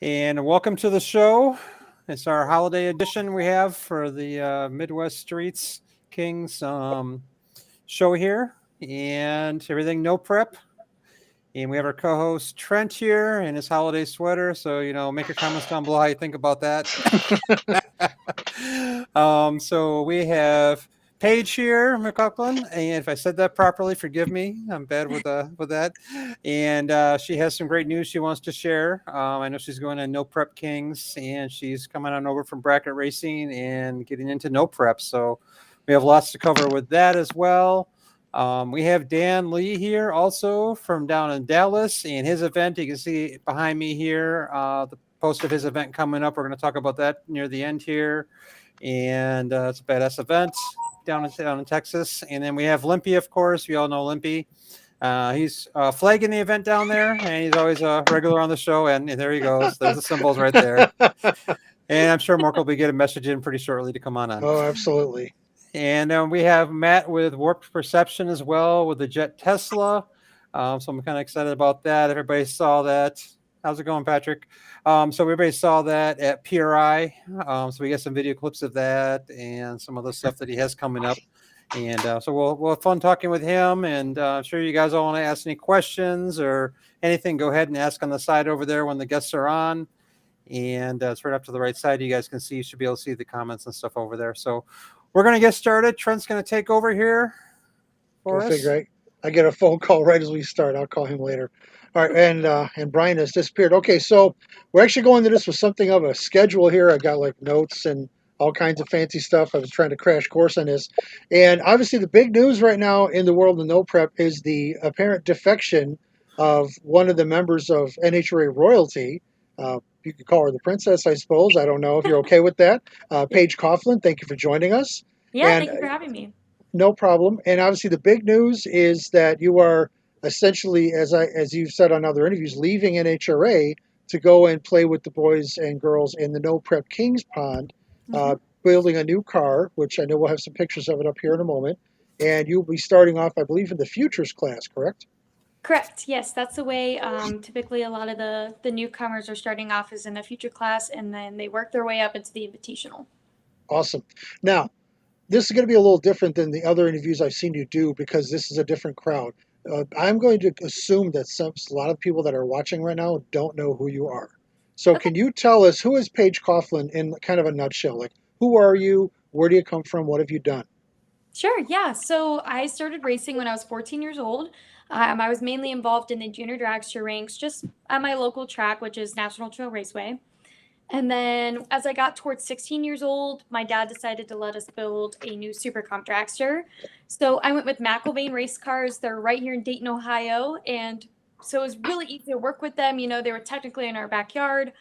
And welcome to the show. It's our holiday edition we have for the Midwest Streets Kings show here, and everything no prep. And we have our co-host Trent here in his holiday sweater. So make your comments down below how you think about that. So we have Paige here, McCucklin, and if I said that properly, forgive me. I'm bad with that. And she has some great news she wants to share. I know she's going to No Prep Kings, and she's coming on over from bracket racing and getting into no prep. So we have lots to cover with that as well. We have Dan Lee here also from down in Dallas and his event. You can see behind me here the post of his event coming up. We're going to talk about that near the end here. And it's a badass event down in Texas. And then we have Limpy, of course. We all know Limpy. He's flagging the event down there, and he's always a regular on the show. And there he goes. There's the symbols right there. And I'm sure Mark will be getting a message in pretty shortly to come on. Oh, absolutely. And we have Matt with Warped Perception as well with the Jet Tesla. So I'm kind of excited about that. Everybody saw that. How's it going, Patrick? So everybody saw that at PRI. So we got some video clips of that and some other stuff that he has coming up. And so we'll have fun talking with him. And I'm sure you guys all want to ask any questions or anything. Go ahead and ask on the side over there when the guests are on. And it's right up to the right side. You guys can see, you should be able to see the comments and stuff over there. So we're going to get started. Trent's going to take over here for Go us. figure. I get a phone call right as we start. I'll call him later. All right, and Brian has disappeared. Okay, so we're actually going to this with something of a schedule here. I got like notes and all kinds of fancy stuff. I was trying to crash course on this, and obviously the big news right now in the world of no prep is the apparent defection of one of the members of NHRA royalty. You could call her the princess, I suppose. I don't know if you're okay with that. Paige Coughlin, thank you for joining us. Yeah, And thank you for having me. no problem. And obviously, the big news is that you are essentially, as you've said on other interviews, leaving NHRA to go and play with the boys and girls in the No Prep Kings Pond, building a new car, which I know we'll have some pictures of it up here in a moment. And you'll be starting off, I believe, in the futures class, correct? Correct. Yes, that's the way. Typically, a lot of the newcomers are starting off as in the future class, and then they work their way up into the invitational. Awesome. Now, this is going to be a little different than the other interviews I've seen you do because this is a different crowd. I'm going to assume that a lot of people that are watching right now don't know who you are. So, Okay. can you tell us who is Paige Coughlin in kind of a nutshell? Like, who are you? Where do you come from? What have you done? Sure. Yeah. So I started racing when I was 14 years old. I was mainly involved in the junior dragster ranks, just at my local track, which is National Trail Raceway. And then as I got towards 16 years old, my dad decided to let us build a new super comp dragster. So I went with McIlvain race cars. They're right here in Dayton, Ohio. And so it was really easy to work with them. They were technically in our backyard.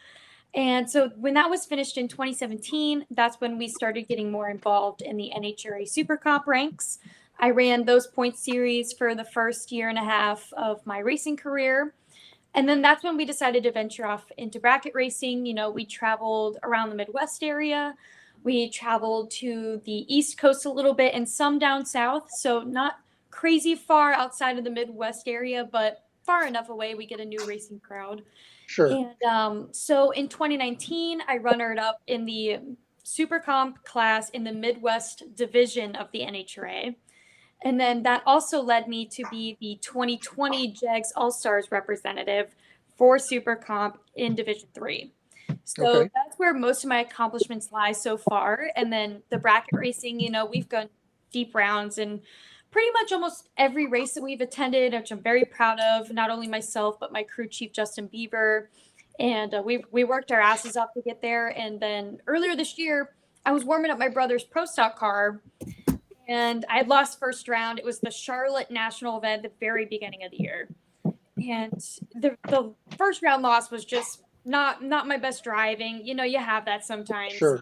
And so when that was finished in 2017, that's when we started getting more involved in the NHRA super comp ranks. I ran those point series for the first year and a half of my racing career. And then that's when we decided to venture off into bracket racing. We traveled around the Midwest area. We traveled to the East Coast a little bit and some down south. So not crazy far outside of the Midwest area, but far enough away we get a new racing crowd. Sure. And so in 2019, I runnered up in the Super Comp class in the Midwest division of the NHRA. And then that also led me to be the 2020 jegs All-Stars representative for Super Comp in Division 3. So Okay. that's where most of my accomplishments lie so far. And then the bracket racing, we've gone deep rounds and pretty much almost every race that we've attended, which I'm very proud of, not only myself, but my crew chief, Justin Bieber. And we worked our asses off to get there. And then earlier this year, I was warming up my brother's Pro Stock car, and I had lost first round. It was the Charlotte National event at the very beginning of the year. And the first round loss was just not my best driving. You have that sometimes. Sure.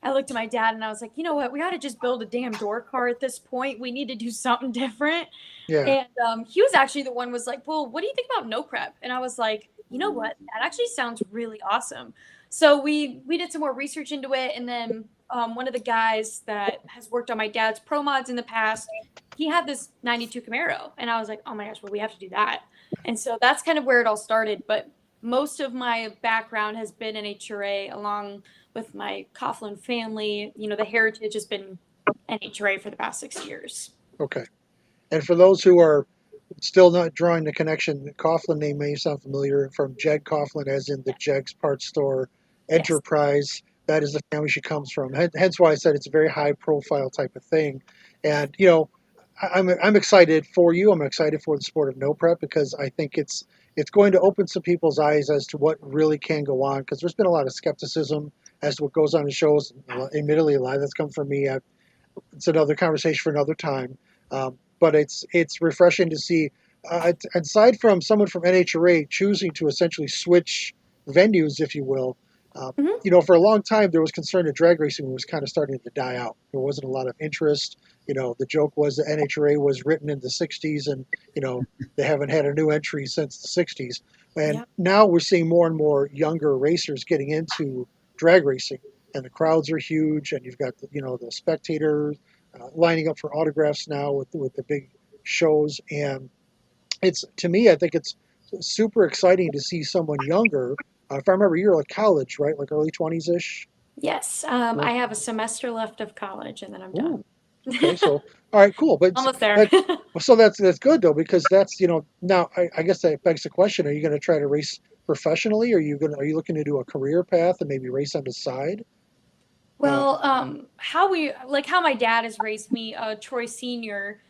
I looked at my dad and I was like, you know what? We got to just build a damn door car at this point. We need to do something different. Yeah. And he was actually the one was like, well, what do you think about no prep? And I was like, you know what? That actually sounds really awesome. So we did some more research into it. And then one of the guys that has worked on my dad's pro mods in the past, he had this 92 Camaro. And I was like, oh my gosh, well, we have to do that. And so that's kind of where it all started. But most of my background has been NHRA along with my Coughlin family. You know, the heritage has been NHRA for the past 6 years. Okay. And for those who are still not drawing the connection, the Coughlin name may sound familiar from Jeg Coughlin, as in the Jegs Parts Store Yes. enterprise. That is the family she comes from. Hence why I said it's a very high profile type of thing. And, you know, I'm excited for you. I'm excited for the sport of no prep because I think it's going to open some people's eyes as to what really can go on, because there's been a lot of skepticism as to what goes on in shows. Admittedly, a lot that's come from me. It's another conversation for another time. But it's refreshing to see, aside from someone from NHRA choosing to essentially switch venues, if you will. Mhm. You know, for a long time there was concern that drag racing was kind of starting to die out. There wasn't a lot of interest. You know, the joke was that NHRA was written in the '60s, and you know they haven't had a new entry since the '60s. And Yeah. now we're seeing more and more younger racers getting into drag racing, and the crowds are huge, and you've got the spectators lining up for autographs now with the big shows. And it's, to me, I think it's super exciting to see someone younger. If I remember, you're like college, right? Like early 20s ish. Yes. Yeah. I have a semester left of college and then I'm Ooh, done. okay. So, all right, cool. But Almost there. that, so that's good though, because that's, now I guess that begs the question: are you going to try to race professionally? Are you looking to do a career path and maybe race on the side? Uh, Well, how my dad has raised me, Troy Senior,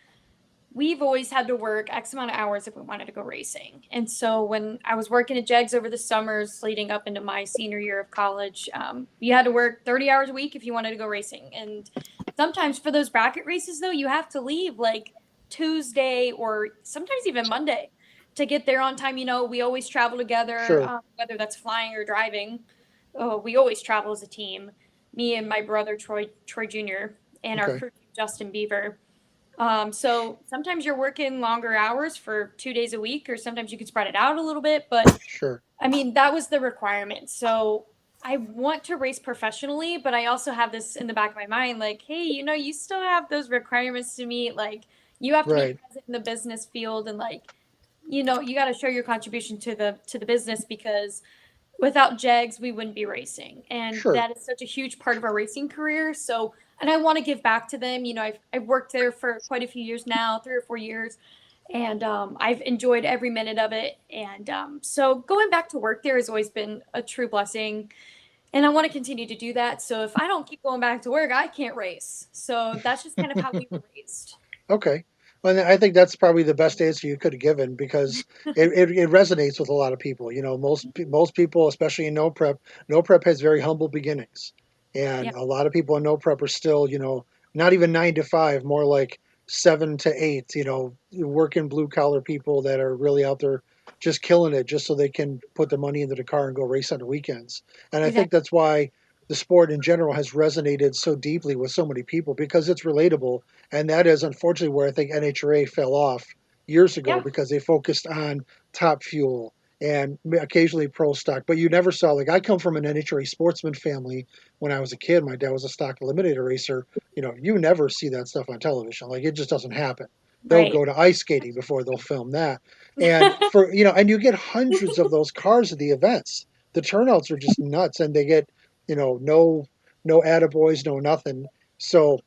we've always had to work X amount of hours if we wanted to go racing. And so when I was working at Jegs over the summers leading up into my senior year of college, you had to work 30 hours a week if you wanted to go racing. And sometimes for those bracket races, though, you have to leave like Tuesday or sometimes even Monday to get there on time. You know, we always travel together, sure. whether that's flying or driving. We always travel as a team. Me and my brother Troy Jr. and our Okay. crew chief, Justin Beaver. So sometimes you're working longer hours for 2 days a week, or sometimes you could spread it out a little bit. But Sure. I mean, that was the requirement. So I want to race professionally, but I also have this in the back of my mind, like, hey, you still have those requirements to meet. Like, you have to be Right. present in the business field, and like, you got to show your contribution to the business, because without jegs we wouldn't be racing, and Sure. that is such a huge part of our racing career. So, and I want to give back to them. I've worked there for quite a few years now, 3 or 4 years, and I've enjoyed every minute of it. And so going back to work there has always been a true blessing, and I want to continue to do that. So if I don't keep going back to work, I can't race. So that's just kind of how we were raised. Okay. Well, I think that's probably the best answer you could have given, because it resonates with a lot of people. You know, most people, especially in no prep has very humble beginnings, Yeah, and a lot of people in no prep are still, not even 9 to 5, more like 7 to 8. Working blue collar people that are really out there just killing it, just so they can put the money into the car and go race on the weekends. And I think exactly. that's why the sport in general has resonated so deeply with so many people, because it's relatable. And that is unfortunately where I think NHRA fell off years ago, Yeah, because they focused on top fuel and occasionally pro stock. But you never saw, like, I come from an NHRA sportsman family. When I was a kid, my dad was a stock eliminator racer. You never see that stuff on television. Like, it just doesn't happen. They'll right. go to ice skating before they'll film that. And and you get hundreds of those cars at the events. The turnouts are just nuts, and they get, no attaboys, no nothing. So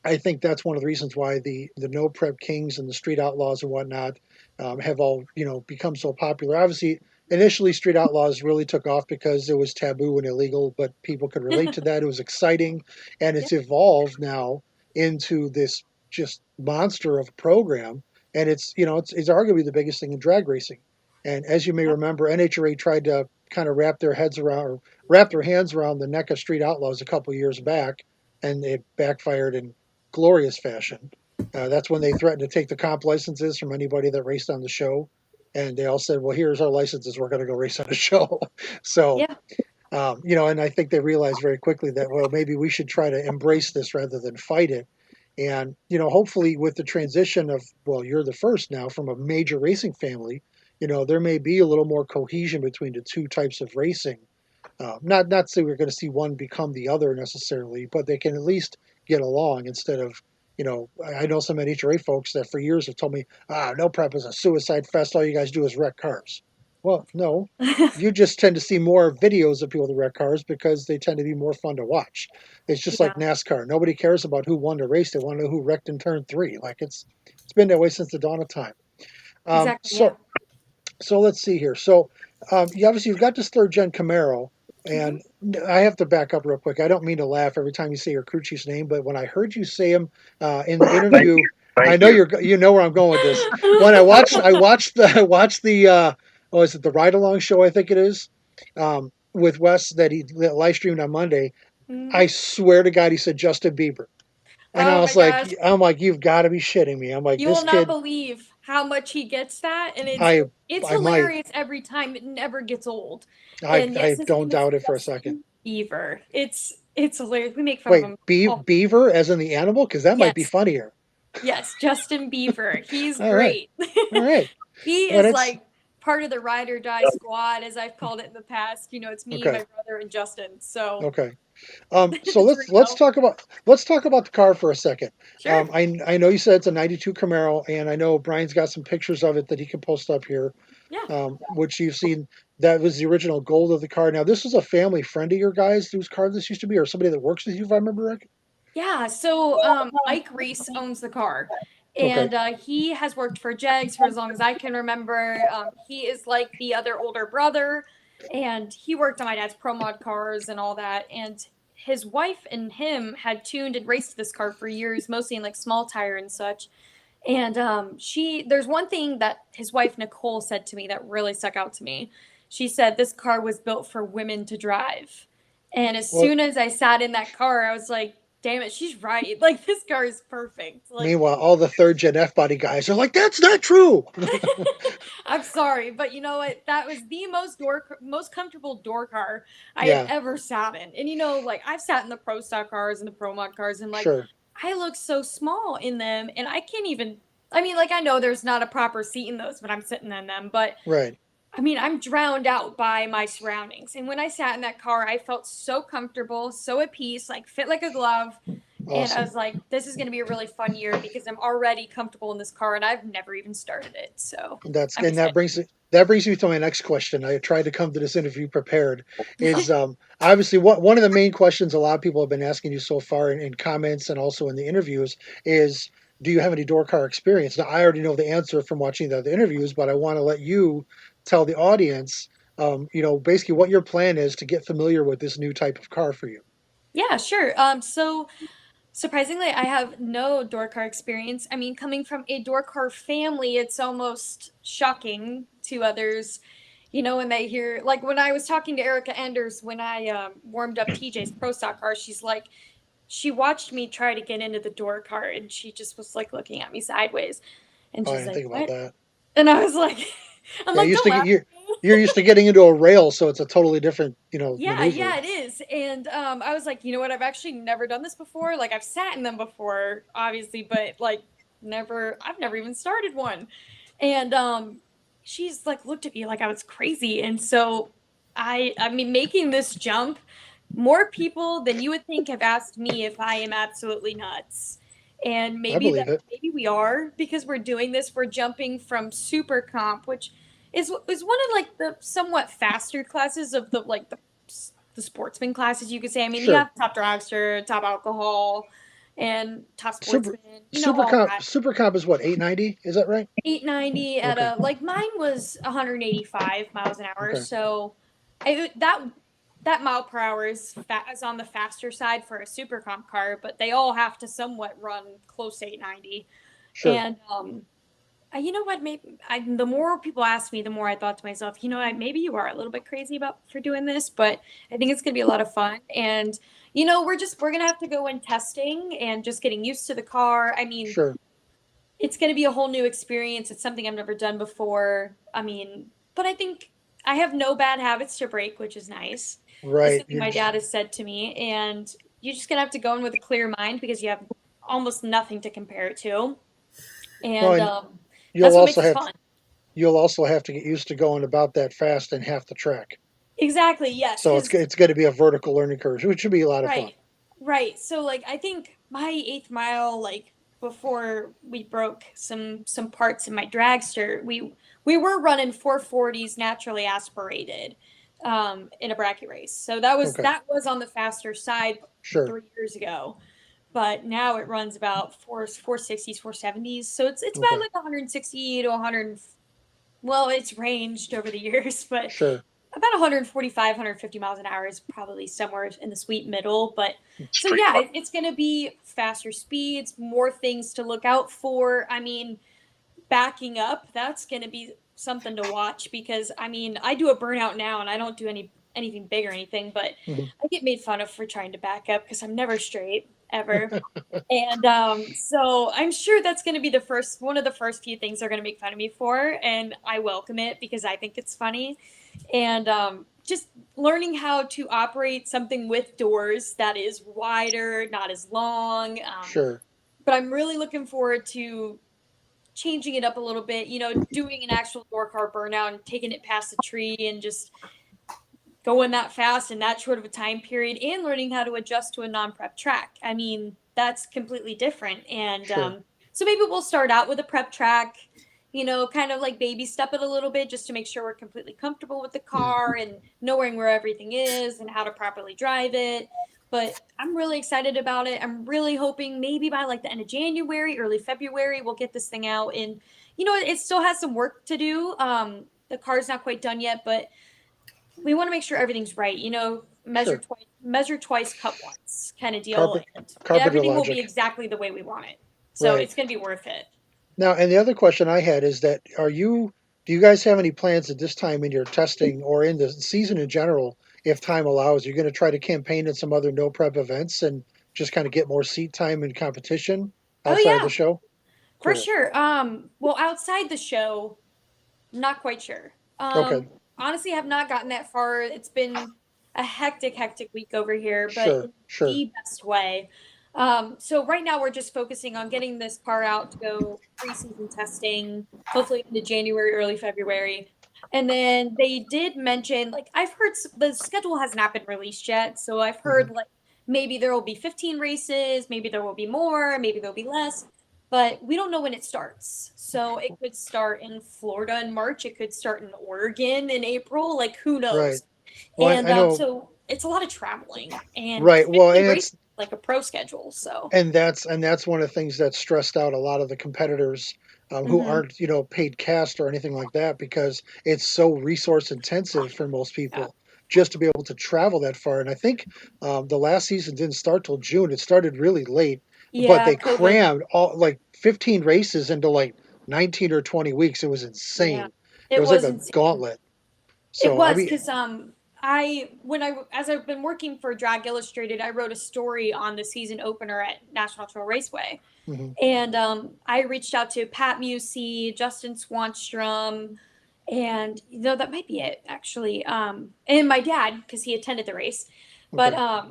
I think that's one of the reasons why the no prep kings and the street outlaws and whatnot have all become so popular. Obviously, initially street outlaws really took off because it was taboo and illegal, but people could relate to that. It was exciting, and Yeah, it's evolved now into this just monster of a program. And it's arguably the biggest thing in drag racing. And as you may yeah, remember, NHRA tried to kind of wrap their hands around the neck of street outlaws a couple years back, and it backfired in glorious fashion. That's when they threatened to take the comp licenses from anybody that raced on the show, and they all said, "Well, here's our licenses. We're going to go race on the show." So, yeah, and I think they realized very quickly that, well, maybe we should try to embrace this rather than fight it. And hopefully, with the transition of, well, you're the first now from a major racing family, there may be a little more cohesion between the two types of racing. Not say we're going to see one become the other necessarily, but they can at least get along instead of, I know some NHRA folks that for years have told me, no prep is a suicide fest. All you guys do is wreck cars. Well, no, you just tend to see more videos of people that wreck cars because they tend to be more fun to watch. It's just like Yeah, NASCAR. Nobody cares about who won the race. They want to know who wrecked in turn three. Like it's been that way since the dawn of time. Um, exactly. Yeah. so so let's see here. So you obviously you've got this third gen Camaro, Hmm. and I have to back up real quick. I don't mean to laugh every time you say your crew chief's name, but when I heard you say him in the Thank interview, you. I Thank know you. you know where I'm going with this. When I watched the oh, is it the ride along show? I think it is with Wes that live streamed on Monday. I Hmm. swear to God, he said Justin Bieber, and Oh my gosh. I'm like, you've got to be shitting me. I'm like, You this will not kid, believe how much he gets that, and I it's I might, hilarious every time. It never gets old. I And yes, I his don't name is doubt it for a second. Justin Beaver. It's hilarious. We make fun of Wait, him. Oh, beaver as in the animal? Because that might be yes, funnier. yes, Justin Beaver. He's All right, great. all right. He Well, is that's like part of the ride or die squad, as I've called it in the past. It's me, okay. my brother, and Justin. So Okay. So it's real. let's talk about the car for a second. Sure. I know you said it's a '92 Camaro, and I know Brian's got some pictures of it that he can post up here, Yeah. which you've seen. That was the original gold of the car. Now, this was a family friend of your guys whose car this used to be, or somebody that works with you, if I remember right. Yeah, so Mike Reese owns the car, Okay. and he has worked for Jegs for as long as I can remember. He is like the other older brother, and he worked on my dad's pro mod cars and all that. And his wife and him had tuned and raced this car for years, mostly in like small tire and such. And there's one thing that his wife Nicole said to me that really stuck out to me. She said this car was built for women to drive. And as Well, soon as I sat in that car, I was like, damn it, she's right. Like this car is perfect. Like meanwhile, all the third gen F body guys are like, "That's not true." I'm sorry, but you know what? That was the most comfortable door car I had Yeah, ever sat in. And like I've sat in the pro stock cars and the pro mod cars, and like sure. I look so small in them, and I can't even. I mean, like I know there's not a proper seat in those when I'm sitting in them, but Right. I mean, I'm drowned out by my surroundings. And when I sat in that car, I felt so comfortable, so at peace, like fit like a glove. And I Awesome. was like, this is going to be a really fun year because I'm already comfortable in this car and I've never even started it. So I'm And excited. that brings me to my next question. I tried to come to this interview prepared. Is obviously one of the main questions a lot of people have been asking you so far in comments and also in the interviews is, do you have any door car experience? Now I already know the answer from watching the other interviews, but I want to let you tell the audience, basically what your plan is to get familiar with this new type of car for you. Yeah, sure. So surprisingly, I have no door car experience. I mean, coming from a door car family, it's almost shocking to others, when they hear, like when I was talking to Erica Enders when I warmed up TJ's Pro Stock car, she's like, she watched me try to get into the door car and she just was like looking at me sideways. And Oh, I she's didn't like, think about what? that. And I was like, I'm Yeah, like, don't laugh at me. you're used to getting into a rail, so it's a totally different, Yeah, maneuver. yeah, it is. And I was like, you know what? I've actually never done this before. Like, I've sat in them before, obviously, but like, I've never even started one. And she's like, looked at me like I was crazy. And so I mean, making this jump, more people than you would think have asked me if I am absolutely nuts. And I believe it. maybe we are because we're doing this. We're jumping from super comp, which is one of like the somewhat faster classes of the sportsman classes you could say. I mean, you Sure. have top dragster, top alcohol, and top Super sportsman. All that. super comp is what, 890? Is that right? 890 at Okay. a like mine was 185 miles an hour. Okay. So that mile per hour is on the faster side for a super comp car, but they all have to somewhat run close to 890. Sure. And you know what? Maybe the more people ask me, the more I thought to myself, maybe you are a little bit crazy for doing this, but I think it's gonna be a lot of fun. And we're gonna have to go in testing and just getting used to the car. I mean, Sure. it's gonna be a whole new experience. It's something I've never done before. I mean, but I think I have no bad habits to break, which is nice. That's Right. something my dad has said to me, and you're just gonna have to go in with a clear mind because you have almost nothing to compare it to, Well, and and that's you'll what makes also it have fun. you'll also have to get used to going about that fast in half the track. Exactly, yes, So because it's going to be a vertical learning curve, which should be a lot of fun. right, right. So like I think my eighth mile, like before we broke some parts in my dragster, we were running 440s naturally aspirated in a bracket race. So that Okay. was on the faster side Sure. 3 years ago. But now it runs about 460s, 470s. So it's Okay. about like 160 to 100. Well, it's ranged over the years, but Sure. about 145, 150 miles an hour is probably somewhere in the sweet middle. But so Street yeah, car. it's going to be faster speeds, more things to look out for. I mean, backing up, that's going to be something to watch because I mean, I do a burnout now and I don't do anything big or anything, but Mhm. I get made fun of for trying to back up because I'm never straight ever. And so I'm sure that's going to be one of the first few things they're going to make fun of me for, and I welcome it because I think it's funny. And just learning how to operate something with doors that is wider, not as long. Sure. But I'm really looking forward to changing it up a little bit, doing an actual door car burnout and taking it past the tree and just going that fast in that short of a time period and learning how to adjust to a non-prep track. I mean, that's completely different. And Sure. so maybe we'll start out with a prep track, kind of like baby step it a little bit just to make sure we're completely comfortable with the car and knowing where everything is and how to properly drive it. But I'm really excited about it. I'm really hoping maybe by like the end of January, early February, we'll get this thing out. And, it still has some work to do. The car's not quite done yet, but we want to make sure everything's right. Sure. Measure twice, cut once kind of deal. Carpet- And carpenter everything will logic. be exactly the way we want it. So Right. it's going to be worth it. Now, and the other question I had is that do you guys have any plans at this time in your testing or in the season in general, if time allows, you're going to try to campaign in some other no prep events and just kind of get more seat time and competition Oh outside of yeah, the show? for Cool. sure. Well, outside the show, not quite sure. Okay. Honestly, have not gotten that far. It's been a hectic week over here, but Sure. in Sure. the best way. So right now we're just focusing on getting this car out to go preseason testing, hopefully into January, early February. And then they did mention, like, I've heard the schedule has not been released yet. So I've heard, like, maybe there will be 15 races, maybe there will be more, maybe there'll be less, but we don't know when it starts. So it could start in Florida in March. It could start in Oregon in April. Like, who Right. knows? Well, And I know. so it's a lot of traveling and Right. Well, technically and racing it's like a pro schedule. So, and that's one of the things that stressed out a lot of the competitors who hmm aren't paid cast or anything like that because it's so resource intensive for most yeah, people just to be able to travel that far. And I think the last season didn't start till June. It started really late, but yeah, they COVID. crammed all like 15 races into like 19 or 20 weeks. It was Yeah, insane. It it was like was a insane. gauntlet. It So I was mean, because as I've been working for Drag Illustrated, I wrote a story on the season opener at National Trail Raceway. mhm, And I reached out to Pat Musey, Justin Swanstrom, and that might be it actually. And my dad because he attended the race, but okay,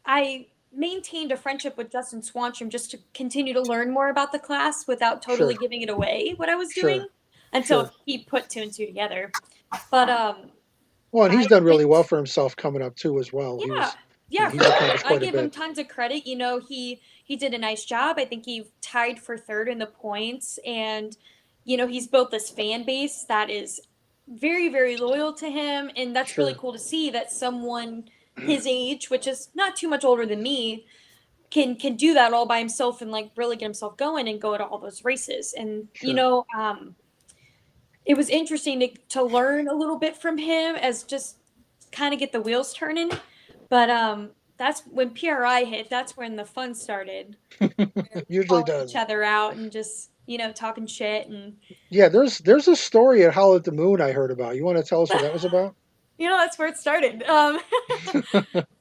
I maintained a friendship with Justin Swanstrom just to continue to learn more about the class without totally sure, giving it away what I was sure, doing until sure. he put two and two together. But Well, and he's I done really well went for himself coming up too as well. Yeah, for He's sure. accomplished I quite a give him bit. tons of credit. He did a nice job. I think he tied for third in the points, and he's built this fan base that is very, very loyal to him, and that's really Sure, cool to see that someone his age, which is not too much older than me, can do that all by himself and like really get himself going and go to all those races. And sure. it was interesting to learn a little bit from him as just kind of get the wheels turning. But that's when PRI hit. That's when the fun started. Usually Calling each does. other out and just talking shit and Yeah, there's a story at Howl at the Moon I heard about. You want to tell us what that was about? that's where it started.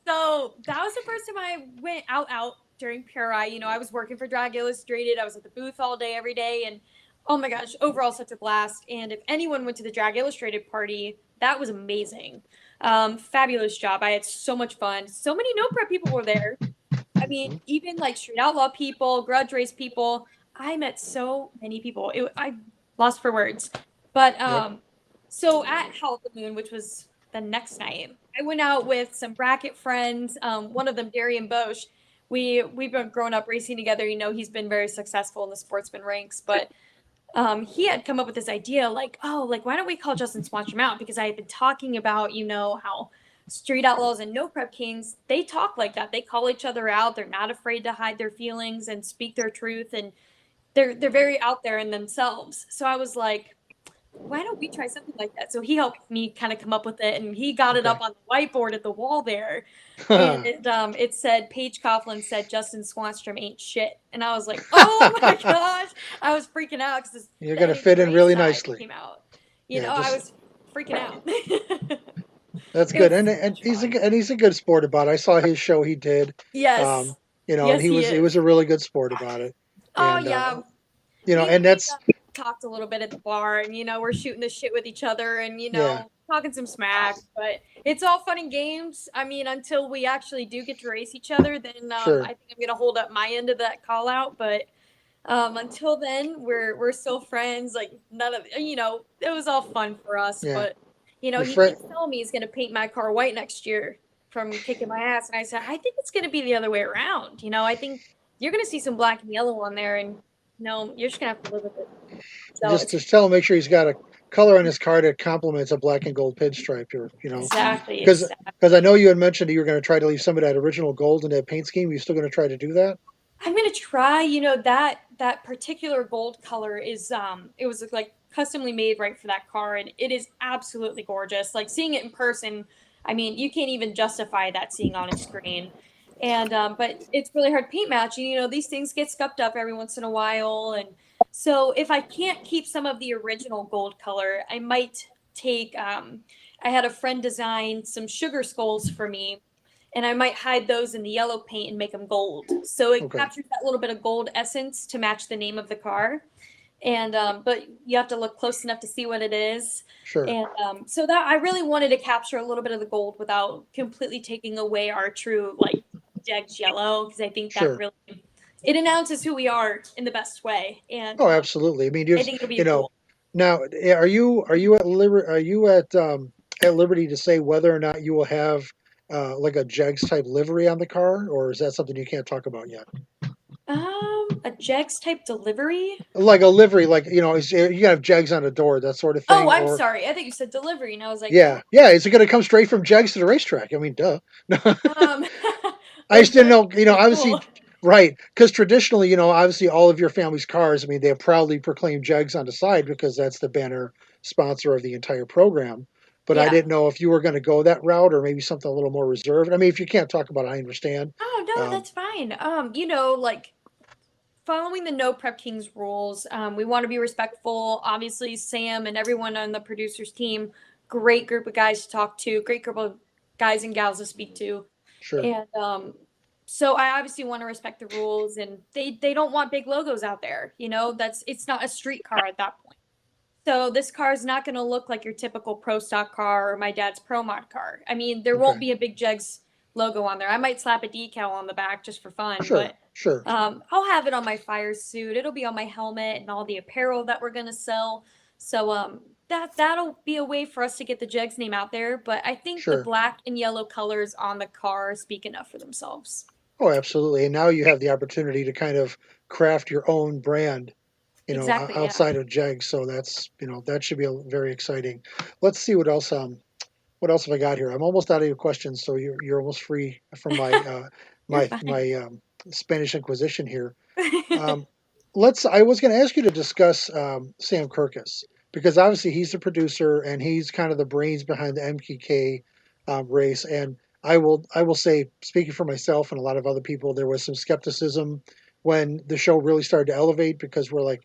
So that was the first time I went out during PRI. I was working for Drag Illustrated. I was at the booth all day, every day, and oh my gosh, overall such a blast. And if anyone went to the Drag Illustrated party, that was amazing. Fabulous job. I had so much fun. So many no prep people were there. I mean, Mhm. even like street outlaw people, grudge race people. I met so many people. I lost for words. But Yep. so at Howl at the Moon, which was the next night, I went out with some bracket friends. One of them, Darian Bosch. We've been growing up racing together. He's been very successful in the sportsman ranks. But he had come up with this idea like, oh, like, why don't we call Justin Swanstrom out? Because I had been talking about, how street outlaws and no prep kings, they talk like that. They call each other out. They're not afraid to hide their feelings and speak their truth. And they're very out there in themselves. So I was like, why don't we try something like that? So he helped me kind of come up with it, and he got it Okay. up on the whiteboard at the wall there, and it said Paige Coughlin said Justin Swanstrom ain't shit, and I was like, oh my gosh, I was freaking out because You're the gonna fit in NPK really side nicely. came out. Yeah, I just was freaking out. that's It good, was and so and much he's a fun. and he's a good sport about it. I saw his show he did, Yes, um, and yes, he he was is. a really good sport about it, Oh and yeah, and we that's talked a little bit at the bar, and we're shooting the shit with each other, and yeah, talking some smack. But it's all fun and games. I mean, until we actually do get to race each other, then I sure, think I'm gonna hold up my end of that call out. But until then, we're still friends. Like none of it was all fun for us. yeah. But Your he friend, keeps telling me he's gonna paint my car white next year from kicking my ass, and I said I think it's gonna be the other way around. I think you're gonna see some black and yellow on there, and you're just gonna have to live with it. So it's just tell him, make sure he's got a color on his car that complements a black and gold pinstripe, or exactly, because exactly. I know you had mentioned that you were going to try to leave some of that original gold in that paint scheme. Are you still going to try to do that? I'm gonna try. That particular gold color is it was like customly made right for that car, and it is absolutely gorgeous. Like seeing it in person, I mean, you can't even justify that seeing on a screen. And but it's really hard paint matching. These things get scuffed up every once in a while, and so if I can't keep some of the original gold color, I might take. I had a friend design some sugar skulls for me, and I might hide those in the yellow paint and make them gold. So it Okay, captures that little bit of gold essence to match the name of the car. And but you have to look close enough to see what it is. sure, And so that I really wanted to capture a little bit of the gold without completely taking away our true like jegs yellow, because I think that sure. really it announces who we are in the best way. And Oh, absolutely. I mean, I just think it'll be cool. now, are you at liberty to say whether or not you will have like a jegs type livery on the car, or is that something you can't talk about yet? A jegs type delivery. Like a livery, like you have jegs on a door, that sort of Oh, thing, I'm or sorry. I thought you said delivery, and I was like, yeah, yeah. Is it going to come straight from jegs to the racetrack? I mean, duh. um, I well, just didn't delivery know, would be obviously, cool. right? Because traditionally, obviously, all of your family's cars, I mean, they have proudly proclaimed jegs on the side because that's the banner sponsor of the entire program. But I Yeah. didn't know if you were going to go that route or maybe something a little more reserved. I mean, if you can't talk about it, I understand. Oh, no, Um, that's fine. Like following the No Prep Kings rules, we want to be respectful. Obviously, Sam and everyone on the producers team, great group of guys to talk to, great group of guys and gals to speak to. sure, And so I obviously want to respect the rules, and they don't want big logos out there. It's not a street car at that point. So this car is not going to look like your typical pro stock car or my dad's pro mod car. I mean, there won't okay, be a big Jegs logo on there. I might slap a decal on the back just for fun, sure, but sure, I'll have it on my fire suit. It'll be on my helmet and all the apparel that we're going to sell. So that'll be a way for us to get the Jegs name out there. But I think the sure. black and yellow colors on the car speak enough for themselves. Oh, absolutely. And now you have the opportunity to kind of craft your own brand Exactly. Yeah. outside of jegs. So that's, that should be very exciting. Let's see what else. What else have I got here? I'm almost out of your questions, so you're almost free from my You're fine. Spanish Inquisition here. Um, I was going to ask you to discuss Sam Kirkus because obviously he's the producer and he's kind of the brains behind the MKK race. And I will say, speaking for myself and a lot of other people, there was some skepticism when the show really started to elevate because we're like,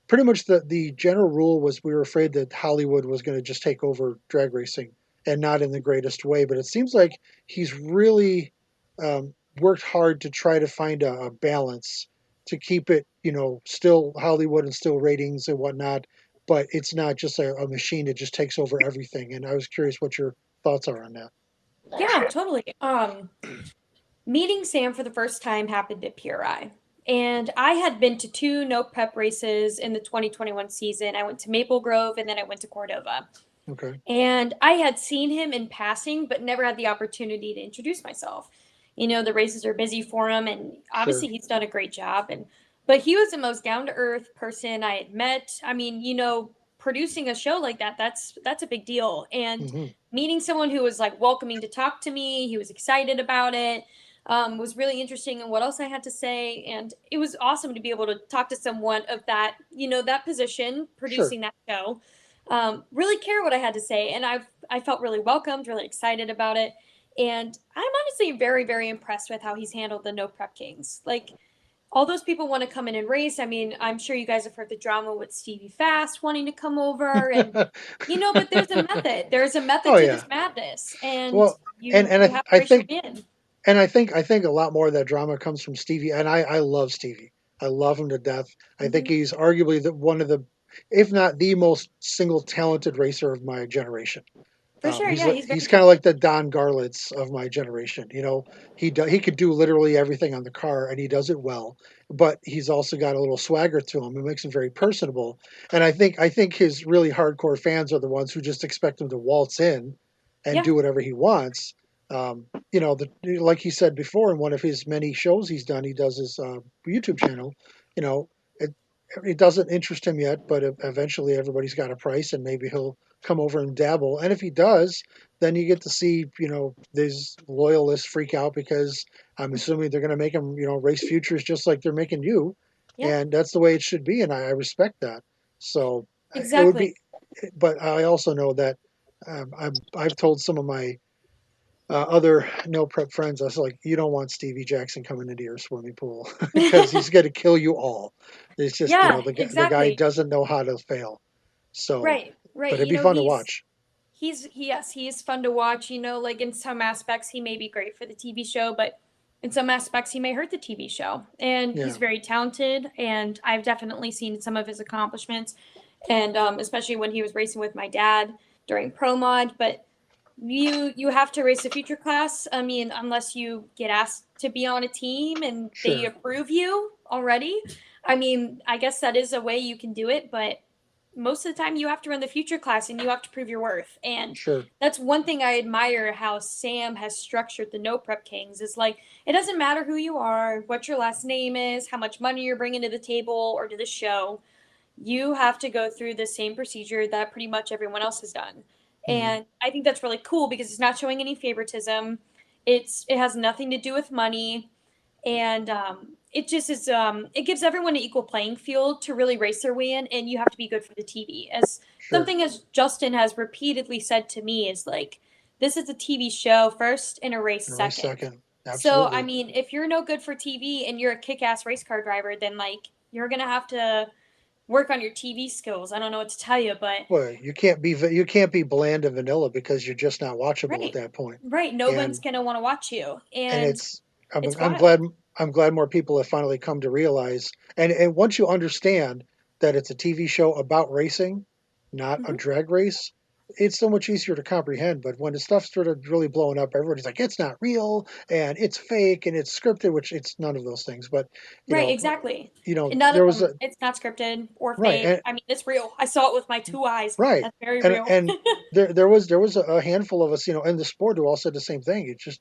pretty much the general rule was we were afraid that Hollywood was going to just take over drag racing and not in the greatest way. But it seems like he's really worked hard to try to find a balance to keep it, still Hollywood and still ratings and whatnot. But it's not just a machine that just takes over everything. And I was curious what your thoughts are on that. Yeah, totally. Meeting Sam for the first time happened at PRI. And I had been to two no prep races in the 2021 season. I went to Maple Grove and then I went to Cordova. Okay, And I had seen him in passing, but never had the opportunity to introduce myself. The races are busy for him, and obviously sure, he's done a great job. But he was the most down to earth person I had met. I mean, you know, producing a show like that, that's a big deal. And Hmm. meeting someone who was like welcoming to talk to me, he was excited about it, was really interesting in what else I had to say. And it was awesome to be able to talk to someone of that, you know, that position, Sure. producing that show, really care what I had to say. And I felt really welcomed, really excited about it. And I'm honestly very, very impressed with how he's handled the No Prep Kings. Like, all those people want to come in and race. I mean, I'm sure you guys have heard the drama with Stevie Fast wanting to come over, and you know, but there's a method. There's a method Oh to yeah. this madness, and Well, and you and you have to I race your think way in. I think a lot more of that drama comes from Stevie, and I love Stevie. I love him to death. I think Hmm. he's arguably one of the, if not the most single talented racer of my generation. For sure, yeah, he's He's very kind of like talented. the Don Garlits of my generation. You know, he could do literally everything on the car, and he does it well. But he's also got a little swagger to him. It makes him very personable. And I think his really hardcore fans are the ones who just expect him to waltz in and Yeah, do whatever he wants. You know, like he said before in one of his many shows he's done, he does his YouTube channel. You know, it it doesn't interest him yet, but eventually everybody's got a price, and maybe he'll come over and dabble. And if he does, then you get to see, you know, these loyalists freak out because I'm assuming they're going to make him, you know, race futures just like they're making you. yeah, And that's the way it should be. And I respect that. So it would exactly. be, but I also know that I've told some of my other no prep friends, I was like, you don't want Stevie Jackson coming into your swimming pool because he's going to kill you all. It's just, you know, Yeah, the guy exactly. doesn't know how to fail. So, Right, right. but it'd You be know, fun to watch. yes, he is fun to watch. You know, like in some aspects, he may be great for the TV show, but in some aspects, he may hurt the TV show. And he's Yeah, very talented, and I've definitely seen some of his accomplishments, and especially when he was racing with my dad during Pro Mod. But you have to race the future class. I mean, unless you get asked to be on a team and they sure, approve you already. I mean, I guess that is a way you can do it, but most of the time you have to run the future class and you have to prove your worth. And sure. that's one thing I admire how Sam has structured the No Prep Kings is like it doesn't matter who you are, what your last name is, how much money you're bringing to the table or to the show. You have to go through the same procedure that pretty much everyone else has done. Mhm. And I think that's really cool because it's not showing any favoritism. It has nothing to do with money, and it just is. It gives everyone an equal playing field to really race their way in, and you have to be good for the TV. As Sure. something as Justin has repeatedly said to me is like, this is a TV show first and a race And race second. second. So I Absolutely. mean, if you're no good for TV and you're a kick-ass race car driver, then like you're gonna have to work on your TV skills. I don't know what to tell you, but Well, you can't be bland and vanilla because you're just not watchable at right, that point. right. No one's And gonna want to watch you, and and it's I'm wild. glad more people have finally come to realize, and once you understand that it's a TV show about racing, not a Hmm. drag race, it's so much easier to comprehend. But when the stuff started really blowing up, everybody's like, it's not real and it's fake and it's scripted, which it's none of those things. But you Right, know, exactly. you know, And none of there was them, a it's not scripted or right fake. I mean, it's real. I saw it with my two eyes. right, That's very real. and there was a handful of us, you know, in the sport who all said the same thing. It's just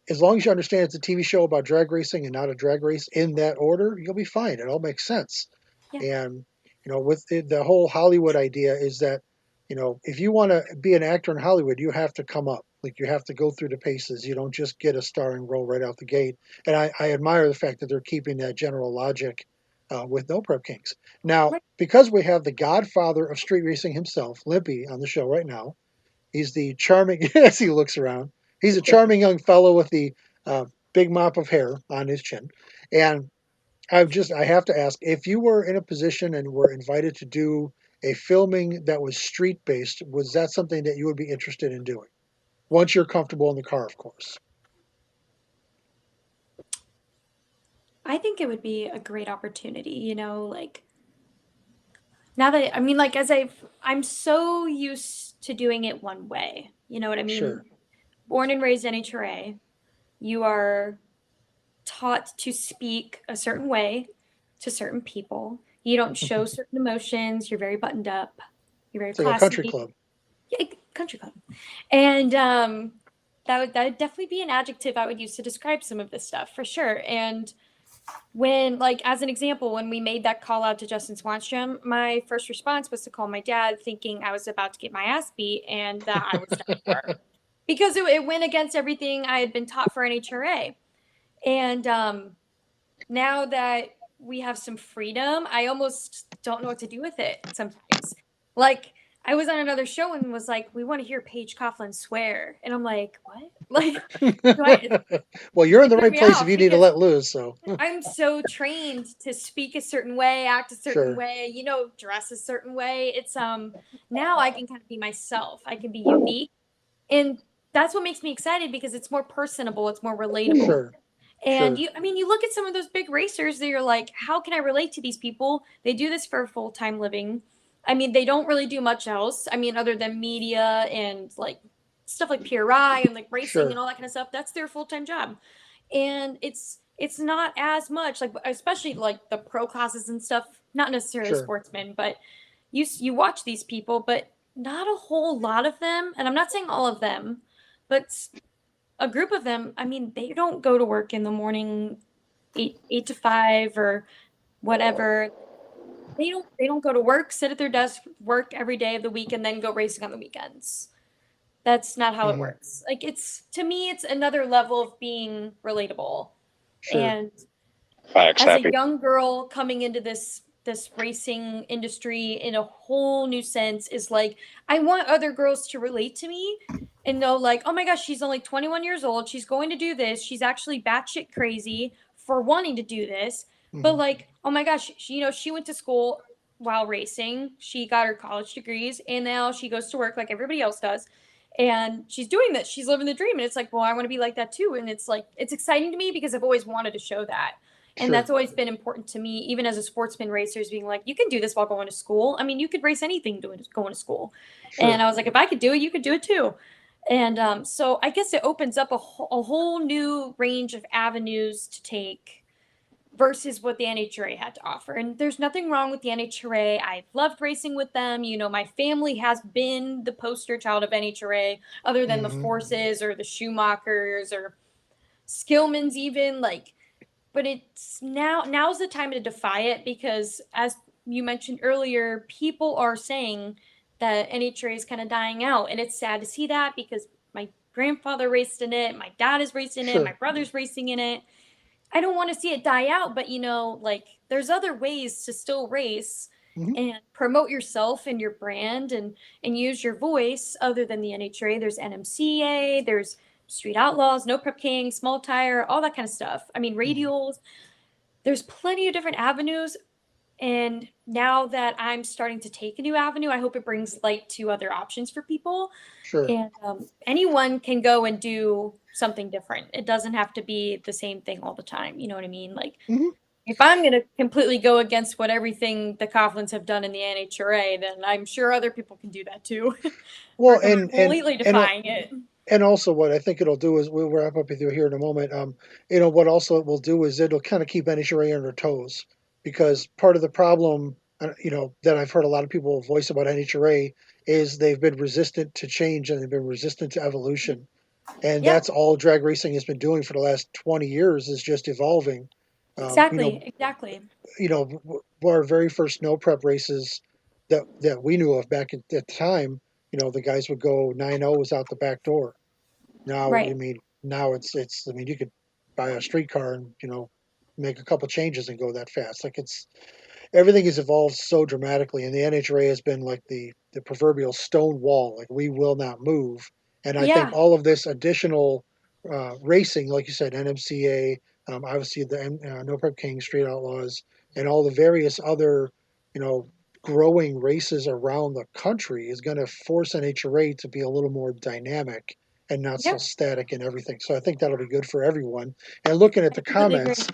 as long as you understand it's a TV show about drag racing and not a drag race in that order, you'll be fine. It all makes sense. Yeah, And you know, with the whole Hollywood idea is that, you know, if you want to be an actor in Hollywood, you have to come up. Like you have to go through the paces. You don't just get a starring role right out the gate. And I admire the fact that they're keeping that general logic with No Prep Kings. Now, right. because we have the godfather of street racing himself, Limpy, on the show right now, he's the charming, as he looks around, he's a charming young fellow with the big mop of hair on his chin. And I have to ask if you were in a position and were invited to do a filming that was street based, was that something that you would be interested in doing? Once you're comfortable in the car, of course. I think it would be a great opportunity, you know, like now that I mean, like I'm so used to doing it one way. You know what I mean? Sure. Born and raised NHRA, you are taught to speak a certain way to certain people. You don't show It's certain emotions. You're very buttoned up. You're very like a country classy. club. Yeah, country club. And that would definitely be an adjective I would use to describe some of this stuff for sure. And when, like, as an example, when we made that call out to Justin Swanstrom, my first response was to call my dad, thinking I was about to get my ass beat and that I was done for, because it went against everything I had been taught for NHRA. And now that we have some freedom, I almost don't know what to do with it sometimes. Like, I was on another show and was like, "We want to hear Paige Coughlin swear," and I'm like, "What?" Like, do I? Well, you're in It the threw right me place if off you need to because let loose. So I'm so trained to speak a certain way, act a certain sure, way, dress a certain way. It's now I can kind of be myself. I can be unique. And that's what makes me excited because it's more personable, it's more relatable. sure, And sure, you look at some of those big racers that you're like, how can I relate to these people? They do this for a full-time living. I mean, they don't really do much else. I mean, other than media and like stuff like PRI and like racing and sure, all that kind of stuff. That's their full-time job. And it's not as much like, especially like the pro classes and stuff, not necessarily sure, sportsmen, but you watch these people, but not a whole lot of them. And I'm not saying all of them, but a group of them, I mean, they don't go to work in the morning, eight to five or whatever. They don't go to work, sit at their desk, work every day of the week, and then go racing on the weekends. That's not how it hmm, works. Like, it's, to me, it's another level of being relatable. sure, And Facts, as a happy. young girl coming into this racing industry in a whole new sense, is like, I want other girls to relate to me and know, like, oh my gosh, she's only 21 years old, she's going to do this, she's actually batshit crazy for wanting to do this. But hmm, like, oh my gosh, she went to school while racing, she got her college degrees, and now she goes to work like everybody else does, and she's doing this, she's living the dream. And it's like, well, I want to be like that too. And it's like, it's exciting to me because I've always wanted to show that. And sure, that's always been important to me, even as a sportsman racer, is being like, you can do this while going to school. I mean, you could race anything doing going to school. And sure. I was like, if I could do it, you could do it too. And so I guess it opens up a whole new range of avenues to take versus what the NHRA had to offer. And there's nothing wrong with the NHRA. I've loved racing with them. My family has been the poster child of NHRA, other than the Hmm. Forces or the Schumachers or Skillmans, even. Like, but it's now's the time to defy it, because as you mentioned earlier, people are saying that NHRA is kind of dying out, and it's sad to see that because my grandfather raced in it, my dad is racing in it, my Sure. brother's racing in it. I don't want to see it die out, but like, there's other ways to still race Hmm. and promote yourself and your brand, and use your voice other than the NHRA. There's NMCA, there's Street Outlaws, No Prep King, Small Tire, all that kind of stuff. I mean, Hmm. radials. There's plenty of different avenues. And now that I'm starting to take a new avenue, I hope it brings light to other options for people. Sure. And anyone can go and do something different. It doesn't have to be the same thing all the time. You know what I mean? Like, Hmm. if I'm going to completely go against what everything the Coughlins have done in the NHRA, then I'm sure other people can do that too. Well, We're completely defying it. and also what I think it'll do is we'll wrap up with you here in a moment. What also it will do is it'll kind of keep NHRA on their toes, because part of the problem, that I've heard a lot of people voice about NHRA is they've been resistant to change and they've been resistant to evolution, and Yeah, that's all drag racing has been doing for the last 20 years is just evolving. Um, you know, exactly. Exactly. Our very first no prep races that we knew of back at the time, the guys would go 9-0 was out the back door. Now, Right. now I mean, you could buy a streetcar and, make a couple changes and go that fast. Like everything has evolved so dramatically, and the NHRA has been like the proverbial stone wall. Like we will not move. And I think Yeah. all of this additional racing, like you said, NMCA, obviously the No Prep King, Street Outlaws, and all the various other, you know, growing races around the country is going to force NHRA to be a little more dynamic and not so Yeah. static in everything. So I think that'll be good for everyone. And looking at I the completely agree. comments,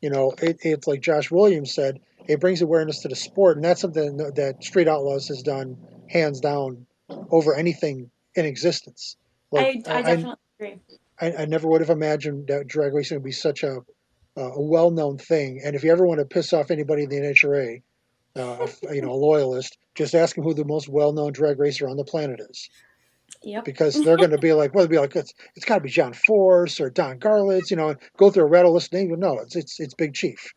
it's like Josh Williams said, it brings awareness to the sport, and that's something that Street Outlaws has done hands down over anything in existence. Like I definitely agree. I never would have imagined that drag racing would be such a well known thing. And if you ever want to piss off anybody in the NHRA, a loyalist, just ask them who the most well known drag racer on the planet is. Yep. because they're going to be like, well, they'll be like, it's got to be John Force or Don Garlitz, and go through a rattle list name. No, it's Big Chief.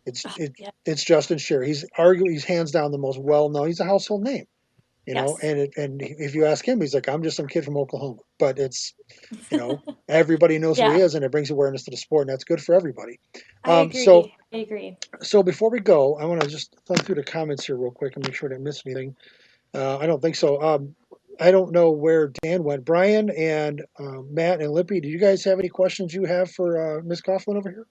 Yeah. It's Justin Shearer. He's hands down the most well known. He's a household name, Yes. and if you ask him, he's like, I'm just some kid from Oklahoma, but everybody knows who he Yeah. is, and it brings awareness to the sport, and that's good for everybody. I agree. I agree. So before we go, I want to just thumb through the comments here real quick and make sure I didn't miss anything. I don't think so. I don't know where Dan went. Brian and Matt and Limpy, do you guys have any questions you have for Miss Coughlin over here?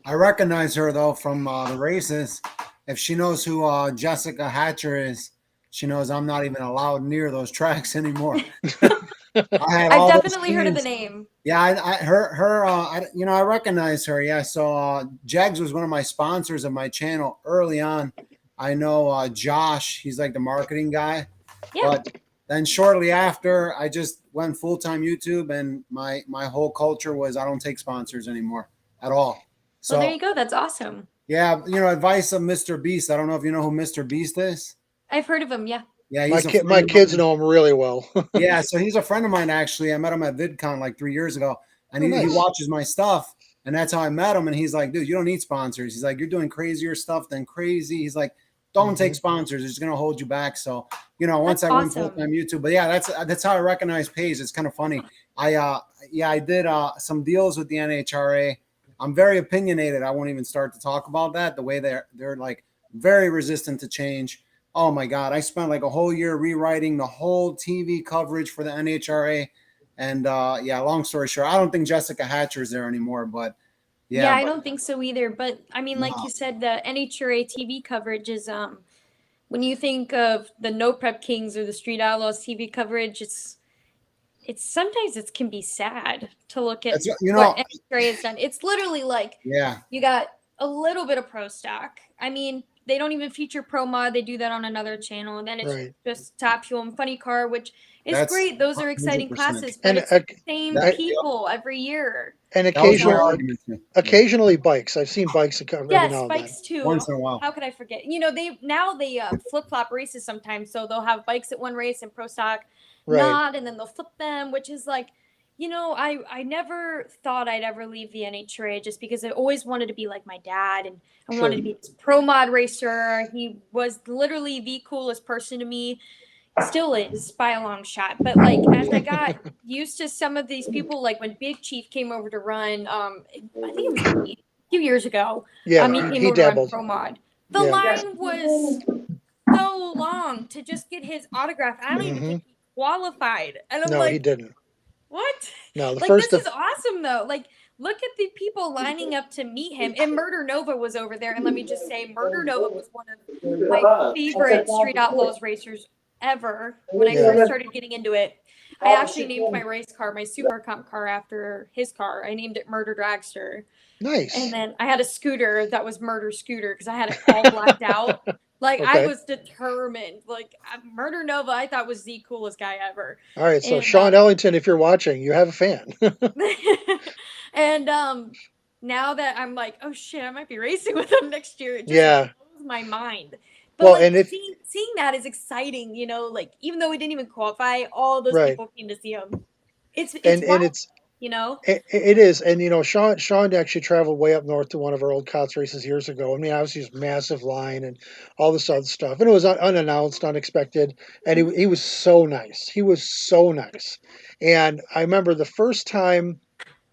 I recognize her though from the races. If she knows who Jessica Hatcher is, she knows I'm not even allowed near those tracks anymore. I've definitely heard of the name. Yeah, I recognize her. Yeah, so Jegs was one of my sponsors of my channel early on. I know Josh, he's like the marketing guy. Yeah. But then shortly after, I just went full-time YouTube, and my whole culture was I don't take sponsors anymore at all. So Well, there you go. That's awesome. yeah, advice of Mr. Beast. I don't know if you know who Mr. Beast is. I've heard of him. Yeah. Yeah, My kids know him really well. Yeah, so he's a friend of mine actually. I met him at VidCon like 3 years ago, and nice. he watches my stuff, and that's how I met him. And he's like, dude, you don't need sponsors. He's like, you're doing crazier stuff than crazy. He's like, don't take sponsors. It's gonna hold you back. So once That's I went awesome. full-time YouTube, but yeah, that's how I recognize Paige. It's kind of funny. I did some deals with the NHRA. I'm very opinionated. I won't even start to talk about that. The way they're like very resistant to change. Oh my God. I spent like a whole year rewriting the whole TV coverage for the NHRA. And long story short, I don't think Jessica Hatcher is there anymore, but yeah, I don't think so either. But I mean, like No. you said, the NHRA TV coverage is when you think of the No Prep Kings or the Street Outlaws TV coverage, it's sometimes it can be sad to look at what NHRA has done. It's literally like you got a little bit of pro stock. I mean, they don't even feature pro mod. They do that on another channel, and then it's just Top Fuel and Funny Car, which is great. Those are exciting 100%. classes, but it's the same people every year. And occasionally bikes. I've seen bikes every now and then. Bikes too. Once in a while. How could I forget? They flip flop races sometimes, so they'll have bikes at one race and pro stock not, and then they'll flip them, which is like, I never thought I'd ever leave the NHRA just because I always wanted to be like my dad, and I wanted to be this pro mod racer. He was literally the coolest person to me. Still is by a long shot, but like as I got used to some of these people, like when Big Chief came over to run, I think it was a few years ago. Yeah, he came over dabbled. on Pro Mod. The line was so long to just get his autograph. I don't even think he qualified, and I'm no, he didn't. What? No, this is awesome though. Like, look at the people lining up to meet him. And Murder Nova was over there, and let me just say, Murder Nova was one of my favorite Street Outlaws racers ever when I first started getting into it. I actually named my race car, my Super Comp car, after his car. I named it Murder Dragster. Nice. And then I had a scooter that was Murder Scooter because I had it all blacked out. Like, I was determined. Like, Murder Nova, I thought was the coolest guy ever. All right, so Sean Ellington, if you're watching, you have a fan. And now that I'm like, oh shit, I might be racing with him next year. It just blows my mind. But seeing that is exciting, like even though we didn't even qualify, all those people came to see him. It's it is, and Sean actually traveled way up north to one of our old COTS races years ago. I mean, obviously his massive line and all this other stuff, and it was unannounced, unexpected, and he was so nice. He was so nice, and I remember the first time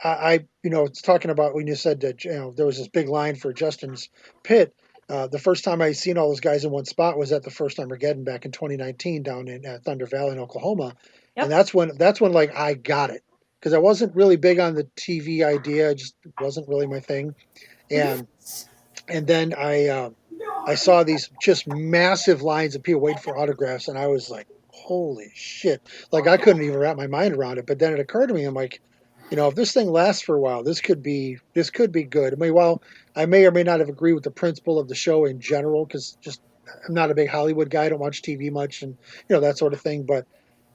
it's talking about when you said that there was this big line for Justin's pit. The first time I seen all those guys in one spot was at the first Armageddon back in 2019 down in Thunder Valley in Oklahoma, and that's when like I got it, because I wasn't really big on the TV idea. It just wasn't really my thing, and then I saw these just massive lines of people waiting for autographs, and I was like, holy shit! Like I couldn't even wrap my mind around it. But then it occurred to me, I'm like, if this thing lasts for a while, this could be good. I mean, while I may or may not have agreed with the principle of the show in general, because I'm not a big Hollywood guy. I don't watch TV much, and that sort of thing. But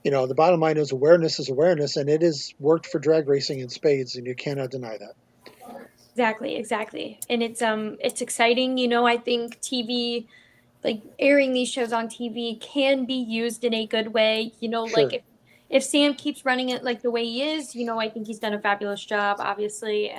the bottom line is awareness, and it has worked for drag racing in spades, and you cannot deny that. Exactly, and it's exciting. I think TV, like airing these shows on TV, can be used in a good way. Like if Sam keeps running it like the way he is, I think he's done a fabulous job, obviously,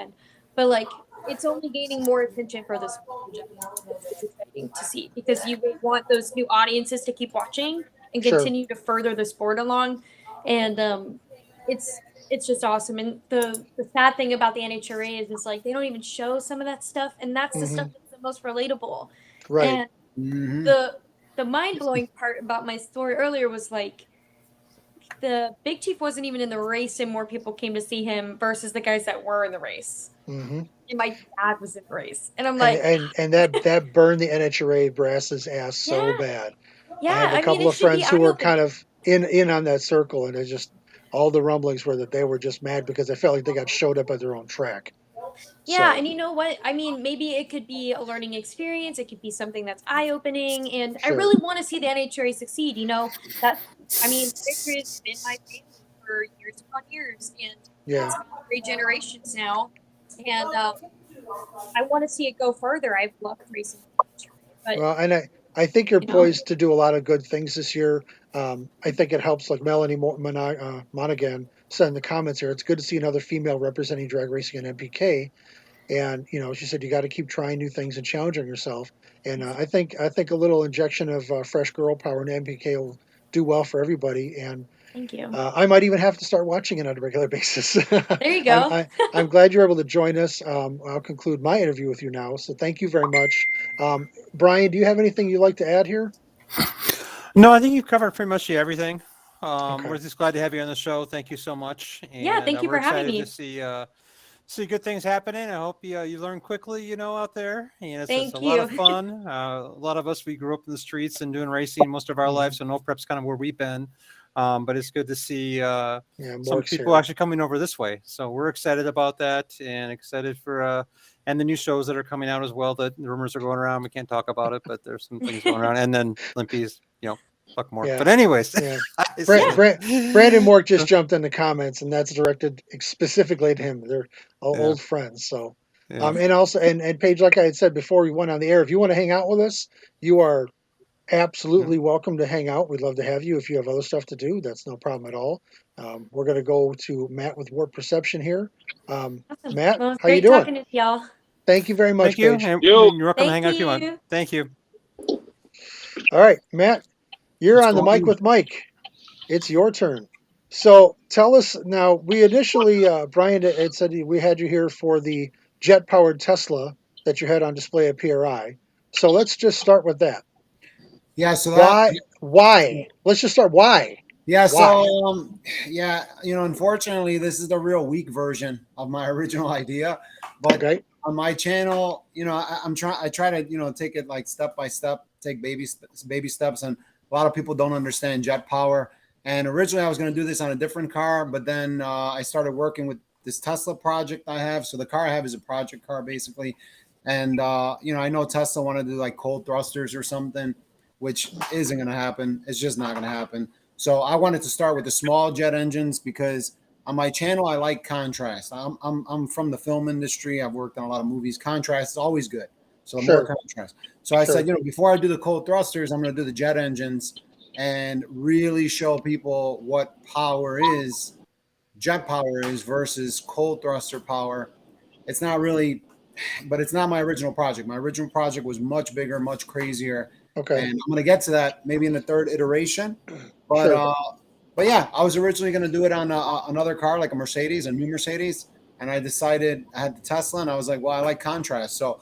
but like it's only gaining more attention for the sport in general, and that's what's exciting to see because you would want those new audiences to keep watching and Sure. continue to further the sport along, and it's just awesome. And the sad thing about the NHRA is like they don't even show some of that stuff, and that's the stuff that's the most relatable. Right. And Mhm. the mind blowing part about my story earlier was like the Big Chief wasn't even in the race, and more people came to see him versus the guys that were in the race. Mm-hmm. And my dad was in the race, and I'm like, And that burned the NHRA brass's ass so yeah, bad. I yeah. have a I mean, couple it of should be friends who eye were kind opening. of in on that circle, and it just all the rumblings were that they were just mad because they felt like they got showed up at their own track. Yeah, So and you know what? I mean, maybe it could be a learning experience. It could be something that's eye-opening, and I sure, really want to see the NHRA succeed. That I mean, NHRA has been my family for years upon years, and yeah. it's been 3 generations now, and I want to see it go further. I've loved racing with the NHRA, but Well, and I think you're you know, poised to do a lot of good things this year. I think it helps, like Melanie Monaghan said in the comments here. It's good to see another female representing drag racing in NPK. And she said you got to keep trying new things and challenging yourself. And I think a little injection of fresh girl power in NPK will do well for everybody. And thank you. I might even have to start watching it on a regular basis. There you I'm, go. I'm glad you're able to join us. I'll conclude my interview with you now. So thank you very much. Brian, do you have anything you'd like to add here? No, I think you've covered pretty much everything. Okay. We're just glad to have you on the show. Thank you so much, Yeah, and thank you we're for having excited to me. see good things happening. I hope you learn quickly, out there, and it's a Thank lot of you. fun. A lot of us we grew up in the streets and doing racing most of our lives, so no prep's kind of where we've been. But it's good to see Yeah, some Mark's people here. actually coming over this way. So we're excited about that, and excited for and the new shows that are coming out as well. That the rumors are going around. We can't talk about it, but there's some things going around. And then Limpy's, fuck more. Yeah, But anyways, yeah. I said Brandon it. Mork just jumped in the comments, and that's directed specifically to him. They're all Yeah, old friends. So, yeah. and also, and Paige, like I had said before we went on the air, if you want to hang out with us, you are absolutely welcome to hang out. We'd love to have you. If you have other stuff to do, that's no problem at all. We're going to go to Matt with Warp Perception here. Awesome. Matt, Well, it's how you great doing? talking to y'all. Thank you very much, Thank you, Paige. and Yo, you're welcome to Thank hang out if you want. you. Thank you. All right, Matt, you're What's on the going mic on? with Mike. It's your turn. So tell us now. We initially, Brian had said we had you here for the jet-powered Tesla that you had on display at PRI. So let's just start with that. Yeah, so that Why? Why? Let's just start. Why? yeah, Why? so yeah, unfortunately this is the real weak version of my original idea. But Okay. on my channel, I try to, take it like step by step, take baby steps, and a lot of people don't understand jet power. And originally I was going to do this on a different car, but then I started working with this Tesla project I have. So the car I have is a project car basically. And I know Tesla wanted to do like cold thrusters or something, which isn't going to happen. It's just not going to happen. So I wanted to start with the small jet engines because on my channel I like contrast. I'm from the film industry. I've worked on a lot of movies. Contrast is always good. So more Sure. contrast. So I Sure. said, before I do the cold thrusters, I'm going to do the jet engines and really show people what power is, jet power is versus cold thruster power. It's not really, but it's not my original project. My original project was much bigger, much crazier. Okay. And I'm going to get to that maybe in the third iteration. But Sure. but yeah, I was originally going to do it on another car, like a Mercedes, a new Mercedes. And I decided I had the Tesla, and I was like, well, I like contrast. So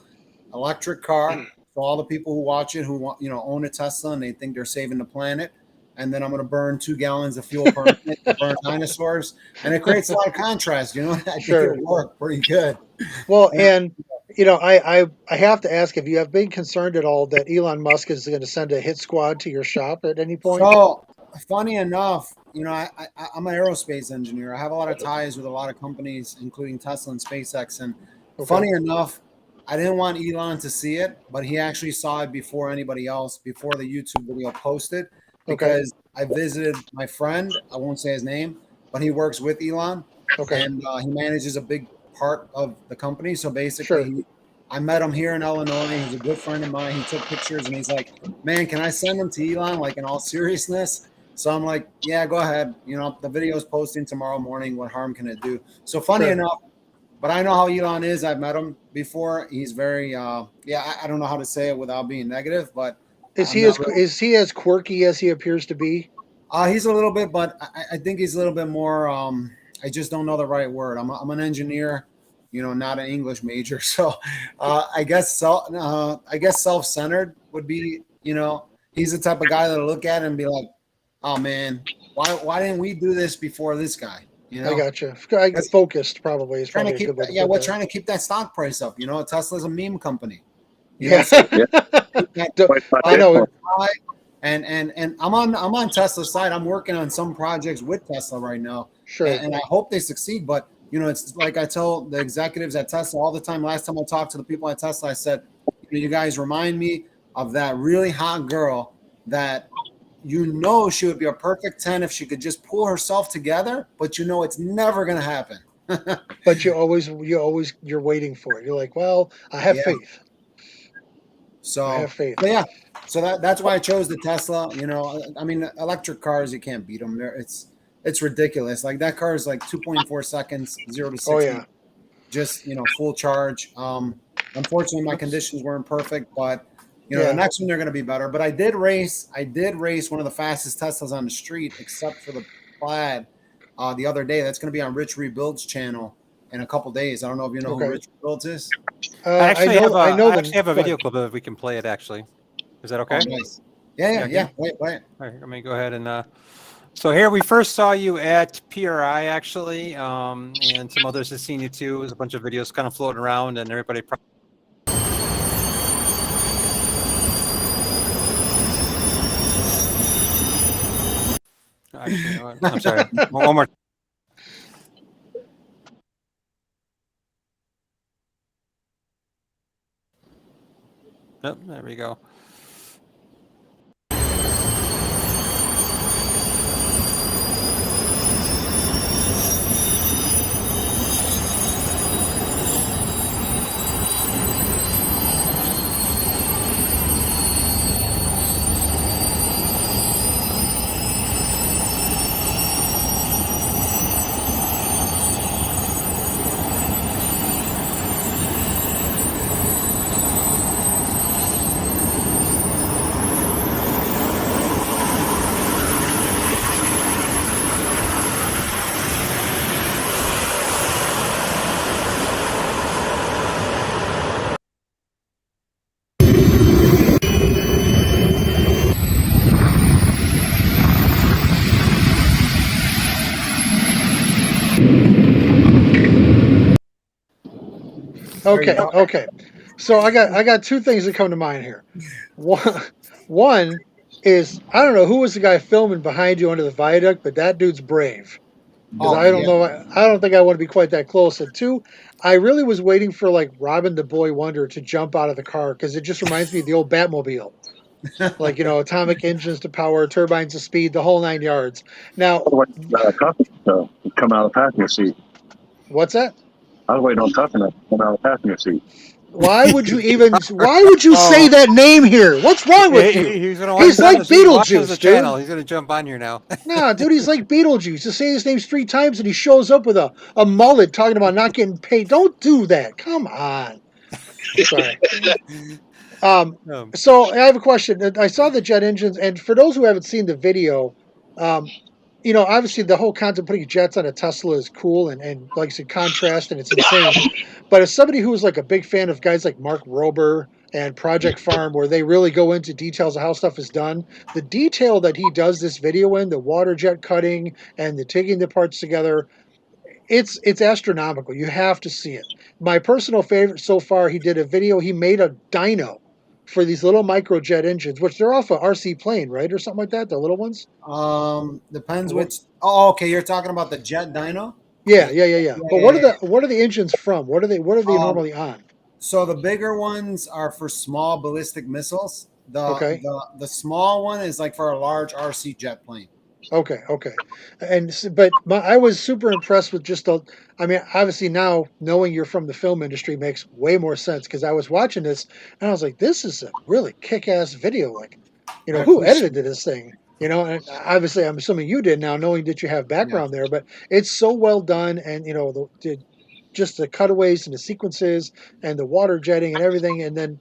electric car. So all the people who watch it, who want, own a Tesla, and they think they're saving the planet. And then I'm going to burn 2 gallons of fuel per minute to burn dinosaurs. And it creates a lot of contrast. I think Sure. it'll work pretty good. Well, and I have to ask if you have been concerned at all that Elon Musk is going to send a hit squad to your shop at any point. So funny enough, I'm an aerospace engineer. I have a lot of ties with a lot of companies, including Tesla and SpaceX. And funny enough, I didn't want Elon to see it, but he actually saw it before anybody else, before the YouTube video posted, because I visited my friend. I won't say his name, but he works with Elon, and he manages a big part of the company. So basically, I met him here in Illinois. He's a good friend of mine. He took pictures, and he's like, "Man, can I send them to Elon?" Like in all seriousness. So I'm like, yeah, go ahead. You know, the video is posting tomorrow morning. What harm can it do? So funny Sure. enough, but I know how Elon is. I've met him before. He's very, I don't know how to say it without being negative, but Is I'm he not as really. is he as quirky as he appears to be? He's a little bit, but I think he's a little bit more. I just don't know the right word. I'm an engineer, you know, not an English major. So I guess self-centered would be, you know, he's the type of guy that'll look at it and be like, oh man, why didn't we do this before this guy? You I know, got you. Focused probably is trying to probably a keep good way to yeah, put we're that. trying to keep that stock price up. You know, Tesla's a meme company. You know, Yeah. so Yeah. I know. and I'm on Tesla's side. I'm working on some projects with Tesla right now, Sure. and I hope they succeed. But you know, it's like I tell the executives at Tesla all the time. Last time I talked to the people at Tesla, I said, you guys remind me of that really hot girl that you know she would be a perfect 10 if she could just pull herself together, but you know it's never going to happen. But you're waiting for it. You're like, well, I have Yeah. faith. I So, have faith. but yeah, so that's why I chose the Tesla. You know, I mean, electric cars, you can't beat them. It's ridiculous. Like that car is like 2.4 seconds, 0 to 60, Oh yeah. just, you know, full charge. Unfortunately, my conditions weren't perfect, but you know, Yeah. the next one they're going to be better. But I did race one of the fastest Teslas on the street, except for the Plaid, the other day. That's going to be on Rich Rebuilds channel in a couple days. I don't know if you know who Okay. Rich Rebuilds is. I actually have I know I actually have a go video ahead. clip of it. We can play it actually. Is that okay? Oh, nice. Yeah. Yeah. Play it. All right, let me go ahead and so here we first saw you at PRI actually, and some others have seen you too. There's a bunch of videos kind of floating around, and everybody. Actually, you know what? I'm sorry. One more. Yep, there we go. There you Okay. go. Okay. So I got two things that come to mind here. One is I don't know who was the guy filming behind you under the viaduct, but that dude's brave. Because Oh I don't yeah. know, I don't think I want to be quite that close. And two, I really was waiting for like Robin the Boy Wonder to jump out of the car because it just reminds me of the old Batmobile. Like, you know, atomic engines to power, turbines to speed, the whole 9 yards. Now, I was waiting for Tuffy to come out of the passenger seat. what's that? I was waiting on Tuffy to come out of the passenger seat. Why would you say that name here? What's wrong with you? He's gonna He's like he watches the Beetlejuice, channel. dude. He's gonna jump on here now. Nah, dude, he's like Beetlejuice. Just say his name 3 times and he shows up with a mullet talking about not getting paid. Don't do that. Come on. Sorry. So I have a question. I saw the jet engines, and for those who haven't seen the video, you know, obviously the whole concept of putting jets on a Tesla is cool and like I said, contrast, and it's insane. But as somebody who is like a big fan of guys like Mark Rober and Project Farm, where they really go into details of how stuff is done, the detail that he does this video in, the water jet cutting and the taking the parts together, it's astronomical. You have to see it. My personal favorite so far, he did a video. He made a dyno for these little microjet engines, which they're off a RC plane, right, or something like that. The little ones. Depends which. Oh, okay. You're talking about the jet dyno. Yeah. But Yeah. what are the engines from? What are they Um, normally on? so the bigger ones are for small ballistic missiles. Okay. The small one is like for a large RC jet plane. Okay. But I was super impressed with just the. I mean, obviously now knowing you're from the film industry makes way more sense because I was watching this and I was like, this is a really kick-ass video. Like, you know, I who appreciate edited this thing? You know, and obviously, I'm assuming you did now, knowing that you have background there. But it's so well done, and you know, just the cutaways and the sequences and the water jetting and everything, and then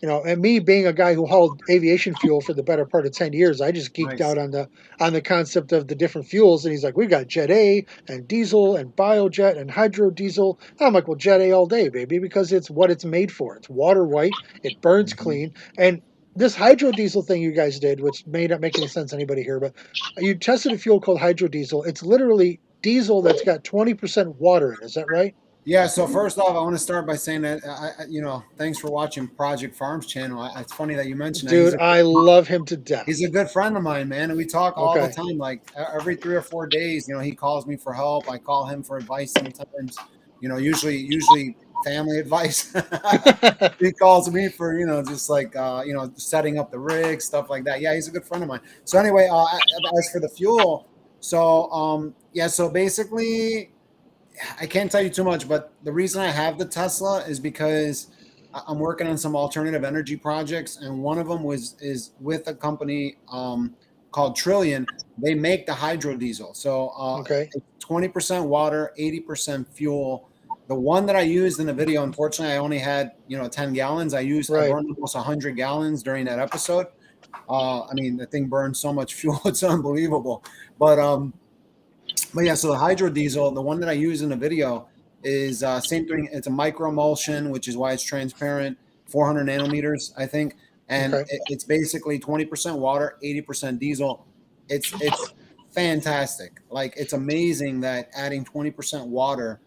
you know, and me being a guy who hauled aviation fuel for the better part of 10 years, I just geeked Nice. out on the concept of the different fuels. And he's like, we've got Jet A and diesel and biojet and hydrodiesel. And I'm like, well, Jet A all day, baby, because it's what it's made for. It's water white, it burns clean. And this hydrodiesel thing you guys did, which may not make any sense to anybody here, but you tested a fuel called hydrodiesel. It's literally diesel that's got 20% water in it. Is that right? Yeah. So first off, I want to start by saying that thanks for watching Project Farms channel. It's funny that you mentioned that. Dude, I love him to death. He's a good friend of mine, man, and we talk all the Okay. time. Like every 3 or 4 days, he calls me for help. I call him for advice sometimes. Usually family advice. He calls me for just like setting up the rig, stuff like that. Yeah, he's a good friend of mine. So anyway, as for the fuel, so basically, I can't tell you too much, but the reason I have the Tesla is because I'm working on some alternative energy projects, and one of them is with a company called Trillion. They make the hydrodiesel, so Okay. 20% water, 80% fuel. The one that I used in the video, unfortunately, I only had 10 gallons. I Right. burned almost 100 gallons during that episode. I mean, the thing burns so much fuel; it's unbelievable. But yeah, so the hydrodiesel, the one that I use in the video, is same thing. It's a micro emulsion, which is why it's transparent, 400 nanometers, I think, and Okay. it's basically 20% water, 80% diesel. It's fantastic. Like it's amazing that adding 20% water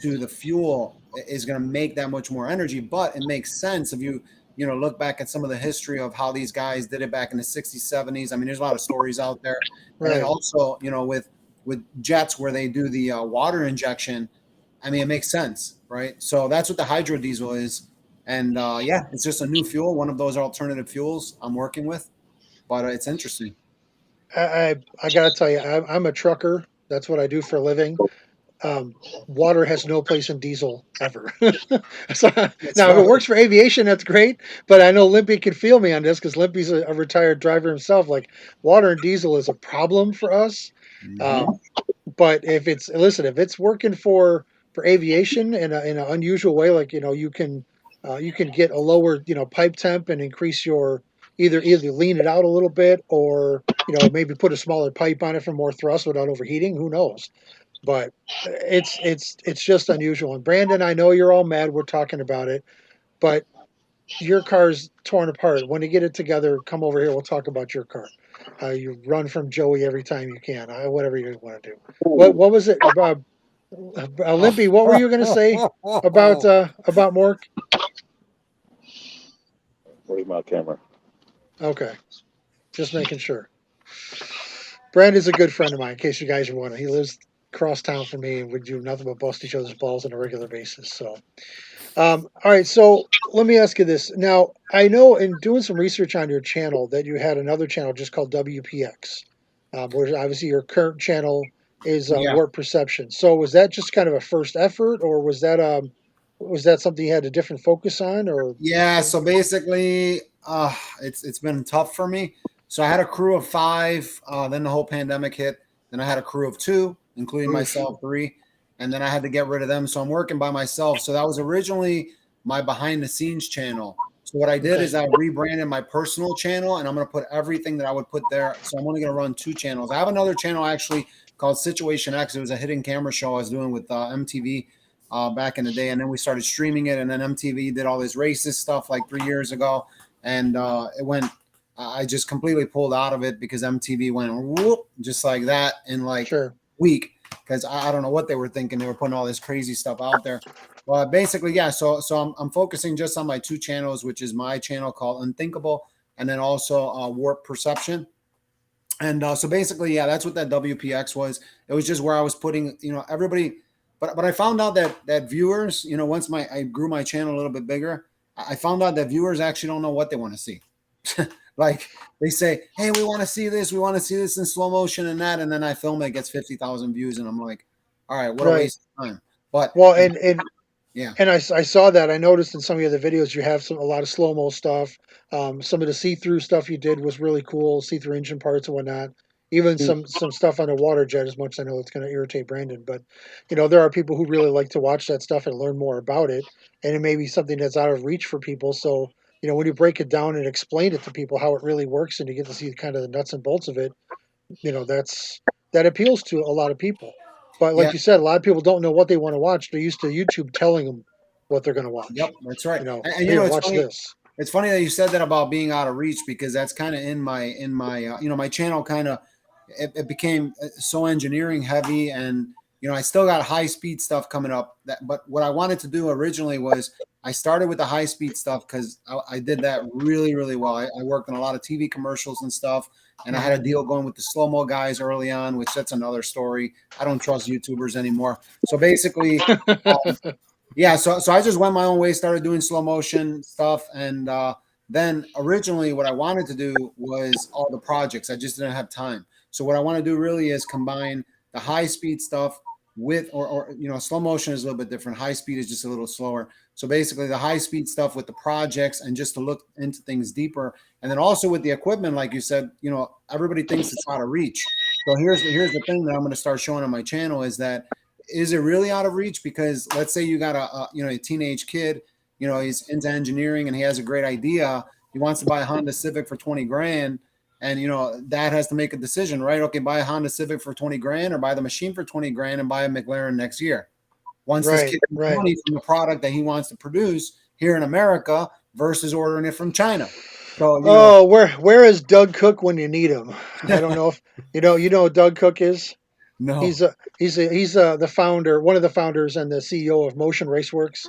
to the fuel is going to make that much more energy. But it makes sense if you look back at some of the history of how these guys did it back in the 60s, 70s. I mean, there's a lot of stories out there, and then Right. also with jets where they do the water injection. I mean, it makes sense, right? So that's what the hydrodiesel is, and yeah, it's just a new fuel, one of those alternative fuels I'm working with, but it's interesting. I gotta tell you, I'm a trucker. That's what I do for a living. Um, Water has no place in diesel ever. So, That's now, if it right. works for aviation, that's great. But I know Limpy can feel me on this because Limpy's a retired driver himself. Like water and diesel is a problem for us. Mhm. Um, but if it's working for aviation in an unusual way, like you can get a lower pipe temp and increase your either lean it out a little bit or maybe put a smaller pipe on it for more thrust without overheating. Who knows? But it's just unusual. And Brandon, I know you're all mad. We're talking about it, but your car's torn apart. When you get it together, come over here. We'll talk about your car. You run from Joey every time you can. Whatever you want to do. What was it about? Limpy, what were you going to say about Mork? Where's my camera? Okay, just making sure. Brandon's a good friend of mine. In case you guys are wondering, he lives across town from me, and we do nothing but bust each other's balls on a regular basis. So, all right. So let me ask you this. Now, I know in doing some research on your channel that you had another channel just called WPX, where obviously your current channel is Yeah. Warp Perception. So was that just kind of a first effort, or was that something you had a different focus on, or? Yeah, so basically, it's been tough for me. So I had a crew of 5. Then the whole pandemic hit. Then I had a crew of 2, including Oof. myself, 3, and then I had to get rid of them. So I'm working by myself. So that was originally my behind the scenes channel. So what I did Okay. is I rebranded my personal channel, and I'm going to put everything that I would put there. So I'm only going to run 2 channels. I have another channel actually called Situation X. It was a hidden camera show I was doing with MTV. Back in the day, and then we started streaming it, and then MTV did all this racist stuff like 3 years ago, and it went. I just completely pulled out of it because MTV went whoop just like that in like Sure. week because I don't know what they were thinking. They were putting all this crazy stuff out there. Well, basically, yeah. So I'm focusing just on my 2 channels, which is my channel called Unthinkable, and then also Warp Perception. And so basically, yeah, that's what that WPX was. It was just where I was putting, everybody. But I found out that viewers, once I grew my channel a little bit bigger, I found out that viewers actually don't know what they want to see. Like they say, hey, we want to see this, in slow motion and that, and then I film it, gets 50,000 views, and I'm like, all right, what a Right. waste of time. But Well, and Yeah. And I saw that. I noticed in some of the videos you have a lot of slow mo stuff. Some of the see through stuff you did was really cool. See through engine parts and whatnot. Even some stuff on a water jet. As much as I know it's going to irritate Brandon, but there are people who really like to watch that stuff and learn more about it. And it may be something that's out of reach for people. So when you break it down and explain it to people how it really works, and you get to see kind of the nuts and bolts of it, that appeals to a lot of people. But like Yeah. you said, a lot of people don't know what they want to watch. They're used to YouTube telling them what they're going to watch. Yep. That's right. And Here, it's watch funny. this. It's funny that you said that about being out of reach, because that's kind of in my my channel kind of it became so engineering heavy, and I still got high speed stuff coming up. But what I wanted to do originally was I started with the high speed stuff because I did that really, really well. I worked on a lot of TV commercials and stuff, and I had a deal going with the slow mo guys early on, which that's another story. I don't trust YouTubers anymore. So basically, yeah, so I just went my own way, started doing slow motion stuff, and then originally what I wanted to do was all the projects. I just didn't have time. So what I want to do really is combine the high speed stuff with, or slow motion is a little bit different. High speed is just a little slower. So basically the high speed stuff with the projects, and just to look into things deeper. And then also with the equipment, like you said, everybody thinks it's out of reach. So here's the thing that I'm going to start showing on my channel is it really out of reach? Because let's say you got a teenage kid, he's into engineering and he has a great idea. He wants to buy a Honda Civic for 20 grand. And, dad has to make a decision, right? Okay, buy a Honda Civic for 20 grand, or buy the machine for 20 grand and buy a McLaren next year. Once this kid gets money from the product that he wants to produce here in America versus ordering it from China. So, where is Doug Cook when you need him? I don't know if you know who Doug Cook is. no. He's the founder, one of the founders, and the CEO of Motion Raceworks.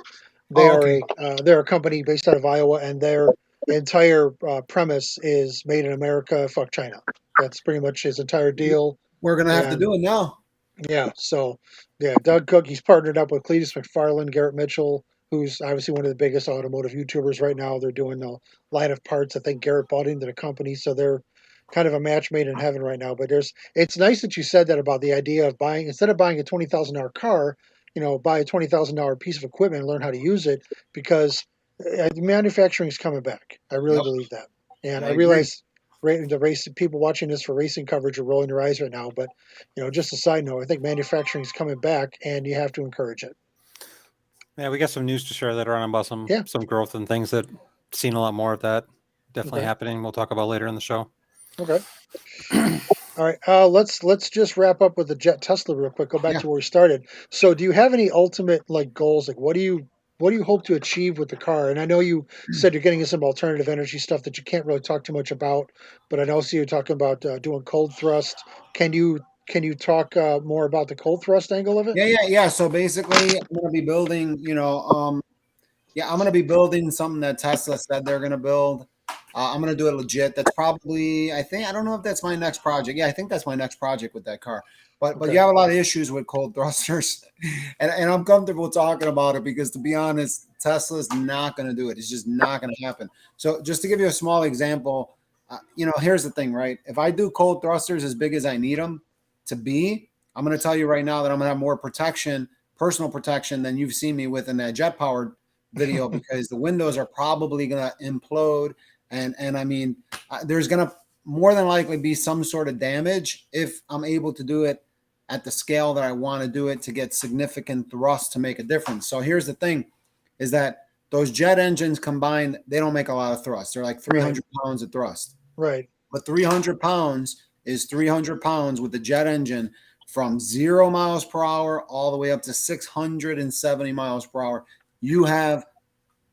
Okay. They're a company based out of Iowa, and their entire premise is "Made in America, fuck China." That's pretty much his entire deal. We're going to have to And do it now. yeah, so Doug Cook, he's partnered up with Cletus McFarland, Garrett Mitchell, who's obviously one of the biggest automotive YouTubers right now. They're doing a line of parts. I think Garrett bought into the company, so they're kind of a match made in heaven right now. But it's nice that you said that about the idea of buying, instead of buying a $20,000 car, buy a $20,000 piece of equipment and learn how to use it, because manufacturing is coming back. I really Yep. believe that, and I I agree. realize the race people watching this for racing coverage are rolling their eyes right now. But just a side note, I think manufacturing is coming back, and you have to encourage it. Yeah, we got some news to share later on about some Yeah. some growth and things that seen a lot more of that definitely Okay. happening. We'll talk about later in the show. Okay. All right. Let's just wrap up with the Jet Tesla real quick. Go back Yeah. to where we started. So, do you have any ultimate goals? What do you hope to achieve with the car? And I know you said you're getting into some alternative energy stuff that you can't really talk too much about, but I know you're talking about doing cold thrust. Can you talk more about the cold thrust angle of it? Yeah. So basically, I'm going to be building, I'm going to be building something that Tesla said they're going to build. I'm going to do it legit. That's probably, I don't know if that's my next project. Yeah, I think that's my next project with that car. But Okay. you have a lot of issues with cold thrusters, and I'm comfortable talking about it because, to be honest, Tesla's not going to do it. It's just not going to happen. So just to give you a small example, here's the thing, right? If I do cold thrusters as big as I need them to be, I'm going to tell you right now that I'm going to have more protection, personal protection, than you've seen me with in that jet powered video, because the windows are probably going to implode. And I mean, there's going to more than likely be some sort of damage if I'm able to do it at the scale that I want to do it, to get significant thrust to make a difference. So here's the thing, is that those jet engines combined, they don't make a lot of thrust. They're like 300 pounds of thrust. Right. But 300 pounds is 300 pounds with the jet engine from 0 miles per hour all the way up to 670 miles per hour. You have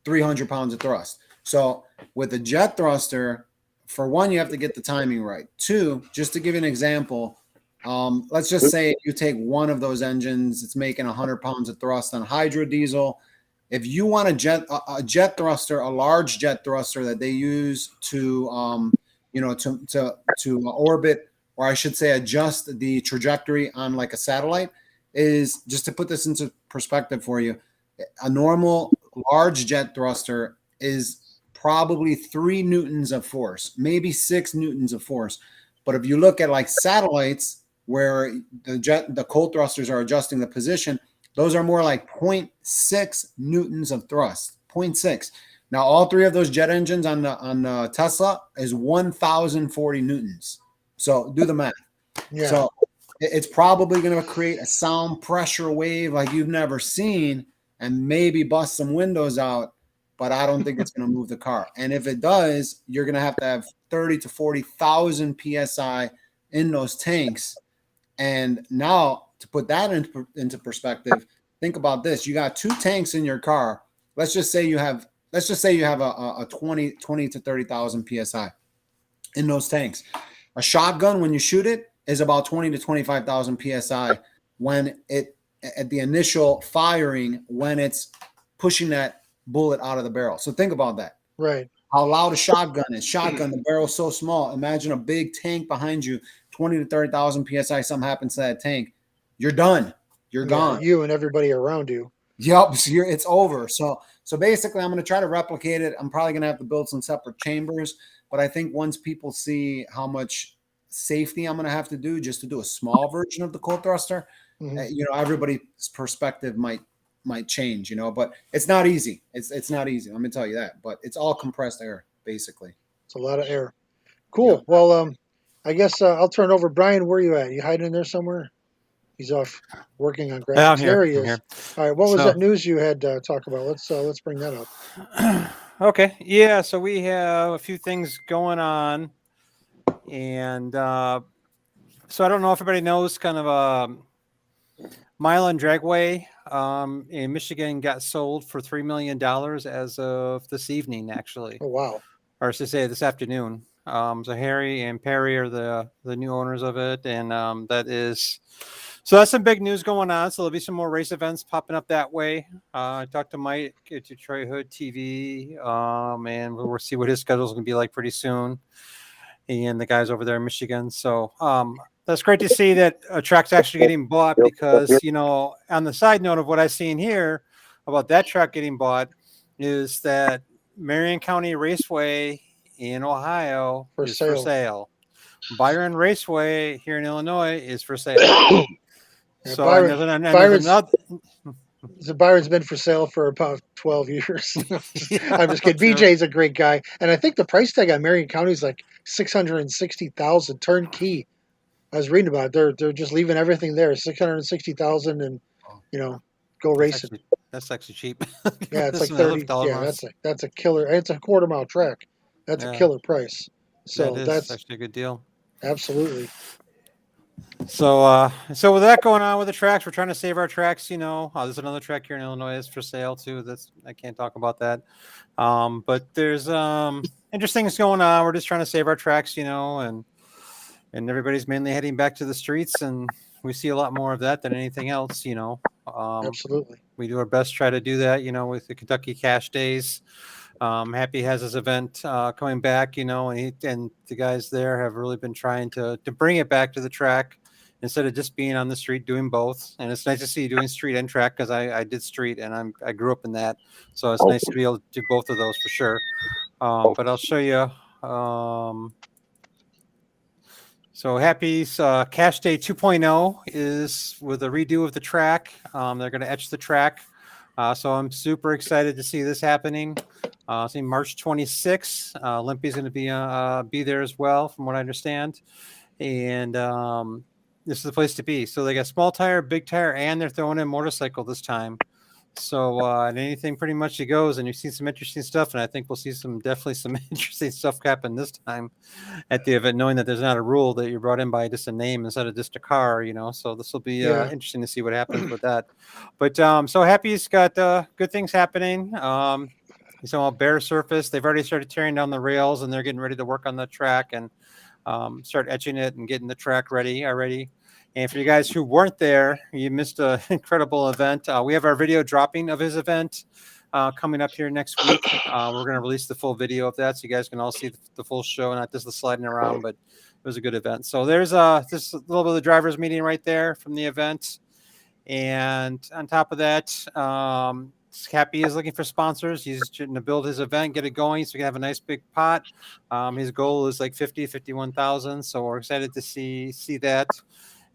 300 pounds of thrust. So with a jet thruster, for one, you have to get the timing right. Two, just to give you an example, let's just say you take one of those engines, it's making 100 pounds of thrust on hydrodiesel. If you want a jet thruster, a large jet thruster that they use to to orbit, or I should say adjust the trajectory on like a satellite, is, just to put this into perspective for you, a normal large jet thruster is probably 3 newtons of force, maybe 6 newtons of force. But if you look at like satellites where the cold thrusters are adjusting the position, Those are more like 0.6 newtons of thrust. 0.6. Now, all three of those jet engines on the Tesla is 1,040 newtons. So do the math. Yeah. So it's probably going to create a sound pressure wave like you've never seen and maybe bust some windows out, but I don't think it's going to move the car. And if it does, you're going to have 30 to 40,000 PSI in those tanks. And now to put that into perspective, think about this. You got 2 tanks in your car. Let's just say you have a 20 to 30,000 PSI in those tanks. A shotgun, when you shoot it, is about 20 to 25,000 PSI when it at the initial firing, when it's pushing that bullet out of the barrel. So think about that. Right. How loud a shotgun is. Shotgun, the barrel's so small. Imagine a big tank behind you, 20 to 30,000 PSI. Something happens to that tank. You're done. You're gone. You and everybody around you. Yep. So it's over. So basically, I'm going to try to replicate it. I'm probably going to have to build some separate chambers. But I think once people see how much safety I'm going to have to do just to do a small version of the cold thruster, everybody's perspective might change, but it's not easy. It's not easy. Let me tell you that, but it's all compressed air basically. It's a lot of air. Cool. Yep. Well, I guess I'll turn over. Brian, where are you at? You hiding in there somewhere? He's off working on graphics. Yeah, I'm here. There he I'm is. here. All right. What was that news you had to talk about? Let's bring that up. Okay. Yeah. So we have a few things going on, and so I don't know if everybody knows kind of Mile and Dragway in Michigan got sold for $3 million as of this evening, actually. Oh, wow. Or to say this afternoon. So Harry and Perry are the new owners of it. And that's some big news going on. So there'll be some more race events popping up that way. I talked to Mike at Detroit Hood TV, and we'll see what his schedule is going to be like pretty soon. And the guys over there in Michigan. So that's great to see that a track's actually getting bought because, on the side note of what I've seen here about that track getting bought is that Marion County Raceway in Ohio is for sale. Byron Raceway here in Illinois is for sale. So Byron's been for sale for about 12 years. Yeah, I'm just kidding. BJ's a great guy. And I think the price tag on Marion County is like $660,000 turnkey. I was reading about it. They're just leaving everything there, $660,000, and go racing. That's actually cheap. Yeah, it's like 30. Yeah, that's a killer. It's a quarter-mile track. That's a killer price. So that's actually a good deal. Absolutely. So with that going on with the tracks, we're trying to save our tracks. There's another track here in Illinois that's for sale too. I can't talk about that. But there's interesting things going on. We're just trying to save our tracks, and everybody's mainly heading back to the streets, and we see a lot more of that than anything else. Absolutely. We do our best to try to do that. With the Kentucky Cash Days. Happy has his event coming back, and the guys there have really been trying to bring it back to the track instead of just being on the street doing both. And it's nice to see you doing street and track because I did street and I grew up in that, so it's nice to be able to do both of those for sure. But I'll show you. So Happy's Cash Day 2.0 is with a redo of the track. They're going to etch the track. So I'm super excited to see this happening. See March 26th. Limpy's going to be there as well, from what I understand. And this is the place to be. So they got small tire, big tire, and they're throwing in motorcycle this time. So and anything pretty much that goes, and you've seen some interesting stuff, and I think we'll see definitely some interesting stuff happen this time at the event, knowing that there's not a rule that you're brought in by just a name instead of just a car, so this will be interesting to see what happens with that. But so Happy's got good things happening. So bare surface, they've already started tearing down the rails, and they're getting ready to work on the track and start etching it and getting the track ready already. And for you guys who weren't there, you missed an incredible event. We have our video dropping of his event coming up here next week. We're going to release the full video of that so you guys can all see the full show, not just the sliding around, but it was a good event. So there's just a little bit of the driver's meeting right there from the event. And on top of that, Happy is looking for sponsors. He's trying to build his event, get it going so we can have a nice big pot. His goal is like 51,000. So we're excited to see that.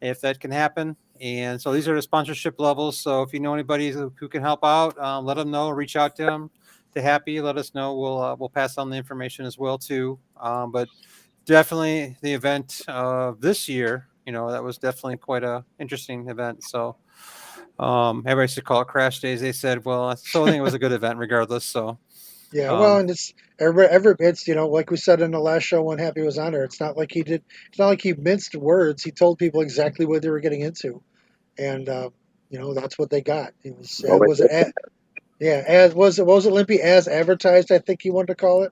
if that can happen. And so these are the sponsorship levels. So if you know anybody who can help out, let them know. Reach out to them, to Happy. Let us know. We'll pass on the information as well too. But definitely the event this year, that was definitely quite a interesting event. So everybody used to call it Crash Days. They said, well, I still think it was a good event regardless. So Yeah, well, and it's every it's like we said in the last show when Happy was on there. It's not like it's not like he minced words. He told people exactly what they were getting into, and that's what they got. It was was it Limpy as advertised? I think he wanted to call it.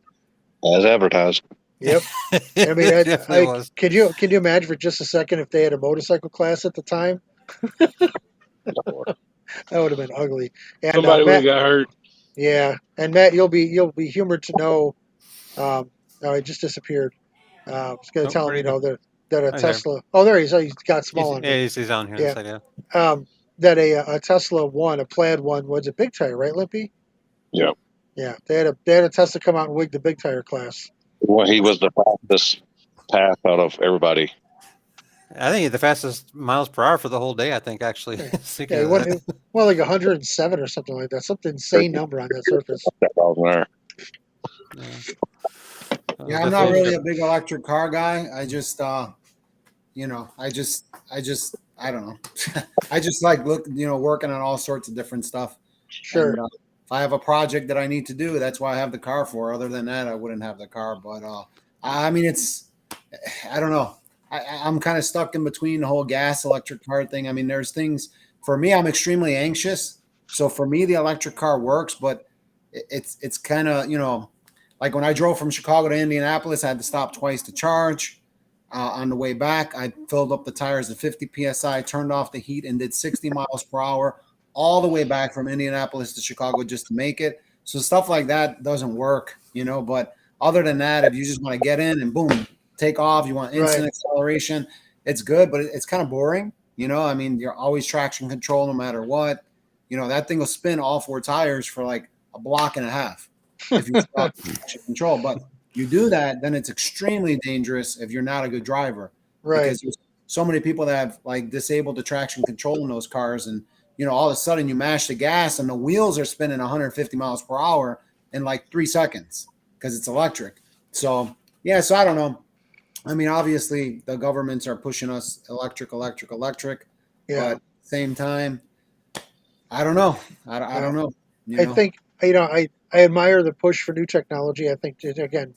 As advertised. Yep. I mean, it definitely was. Can you imagine for just a second if they had a motorcycle class at the time? That would have been ugly. And Somebody would Matt, have got hurt. yeah, and Matt, you'll be humored to know. Oh, it just disappeared. I was going to tell him, that a Hi there. Tesla. Oh, there he is. Oh, he's got small on me. He's on here. Yeah. Side, yeah. That a Tesla one, a plaid one, was a big tire, right, Limpy? Yep. Yeah, they had a Tesla come out and wig the big tire class. Well, he was the fastest path out of everybody. I think the fastest miles per hour for the whole day. I think actually. Yeah, he went like 107 or something like that. Something insane number on that surface. Yeah, I'm not really a big electric car guy. I just, I don't know. I just like working on all sorts of different stuff. Sure. And, if I have a project that I need to do, that's why I have the car for. Other than that, I wouldn't have the car. But I mean, I don't know. I'm kind of stuck in between the whole gas electric car thing. I mean, there's things for me. I'm extremely anxious, so for me, the electric car works. But it's kind of like when I drove from Chicago to Indianapolis, I had to stop twice to charge. On the way back, I filled up the tires at 50 psi, turned off the heat, and did 60 miles per hour all the way back from Indianapolis to Chicago just to make it. So stuff like that doesn't work, But other than that, if you just want to get in and boom, take off, you want instant acceleration, it's good, but it's kind of boring. I mean, you're always traction control no matter what. That thing will spin all four tires for like a block and a half if you stop traction control. But you do that, then it's extremely dangerous if you're not a good driver. Right. Because there's so many people that have like disabled the traction control in those cars, and all of a sudden you mash the gas and the wheels are spinning 150 miles per hour in like 3 seconds because it's electric. So I don't know. I mean, obviously the governments are pushing us electric. Yeah. But at the same time, I don't know. I don't know. I think, I admire the push for new technology. I think, again,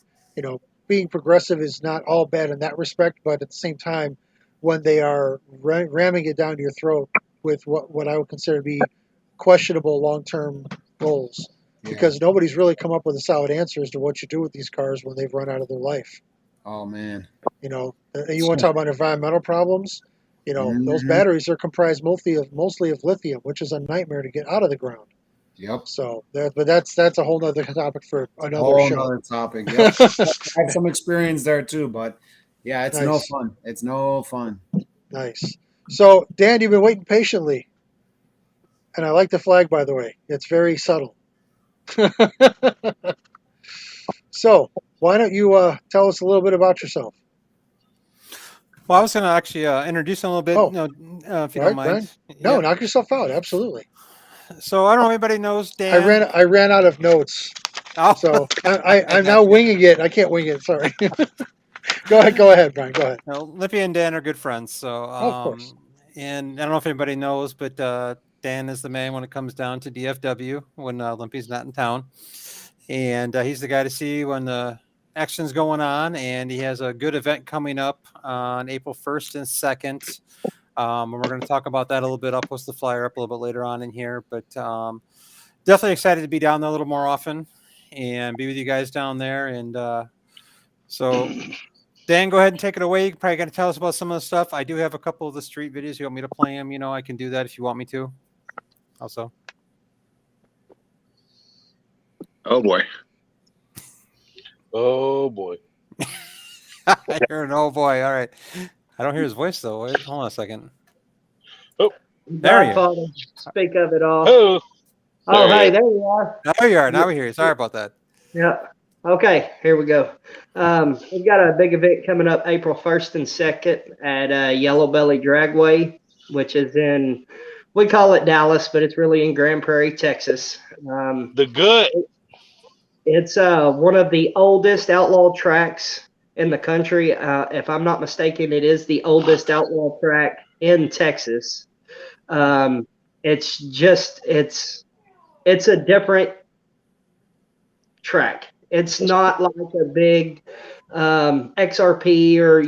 being progressive is not all bad in that respect, but at the same time, when they are ramming it down your throat with what I would consider to be questionable long-term goals, because nobody's really come up with a solid answer as to what you do with these cars when they've run out of their life. Oh, man. You want to talk about environmental problems? Those batteries are comprised mostly of lithium, which is a nightmare to get out of the ground. Yep. So that's a whole other topic for another show. Another topic. Yep. I have some experience there too, but yeah, it's no fun. It's no fun. Nice. So Dan, you've been waiting patiently, and I like the flag, by the way. It's very subtle. So why don't you tell us a little bit about yourself? Well, I was going to actually introduce him a little bit, if you don't mind. Brian? No, knock yourself out. Absolutely. So I don't know if anybody knows Dan. I ran out of notes. Oh. So I'm now winging it. I can't wing it. Sorry. Go ahead, Brian. Go ahead. Well, Limpy and Dan are good friends. So, of course. And I don't know if anybody knows, but Dan is the man when it comes down to DFW when Limpy's not in town. And he's the guy to see when the action's going on. And he has a good event coming up on April 1st and 2nd. And we're going to talk about that a little bit. I'll post the flyer up a little bit later on in here. But definitely excited to be down there a little more often and be with you guys down there. And so, Dan, go ahead and take it away. You're probably going to tell us about some of the stuff. I do have a couple of the street videos. You want me to play them? I can do that if you want me to. Also. Oh, boy. Oh, boy. I hear an oh, boy. All right. I don't hear his voice, though. Wait, hold on a second. Oh. There you are. Speak of it all. Oh, hey, there you are. There you are. Now we hear you. Sorry about that. Yeah. Okay, here we go. We've got a big event coming up April 1st and 2nd at Yellow Belly Dragway, which is in, we call it Dallas, but it's really in Grand Prairie, Texas. The good. It's one of the oldest outlaw tracks in the country. If I'm not mistaken, it is the oldest outlaw track in Texas. It's a different track. It's not like a big XRP or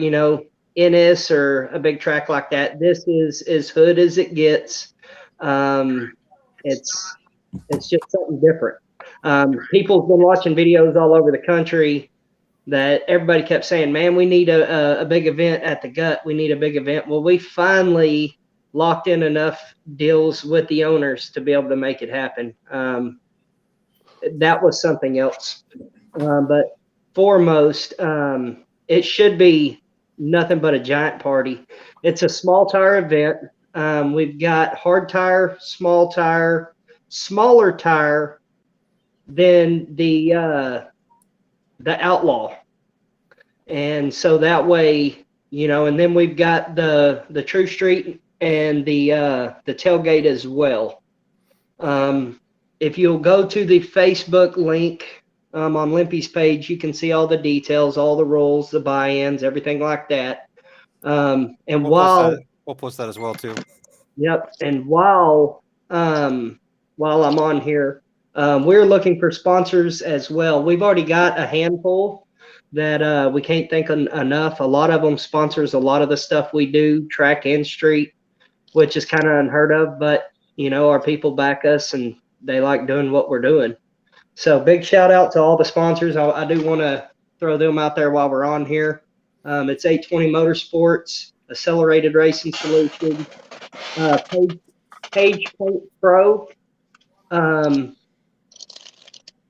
NS or a big track like that. This is as hood as it gets. It's just something different. People's been watching videos all over the country that everybody kept saying, man, we need a big event at the gut. We need a big event. Well, we finally locked in enough deals with the owners to be able to make it happen. That was something else. But foremost, it should be nothing but a giant party. It's a small tire event. We've got hard tire, small tire, smaller tire than the outlaw. And so that way, and then we've got the True Street and the tailgate as well. If you'll go to the Facebook link on Limpy's page, you can see all the details, all the rules, the buy-ins, everything like that. And we'll post that as well too. Yep. And while I'm on here, we're looking for sponsors as well. We've already got a handful that we can't thank enough. A lot of them sponsors a lot of the stuff we do, track and street, which is kind of unheard of. But our people back us and they like doing what we're doing. So big shout out to all the sponsors. I do want to throw them out there while we're on here. It's 820 Motorsports, Accelerated Racing Solutions, Paige Pro,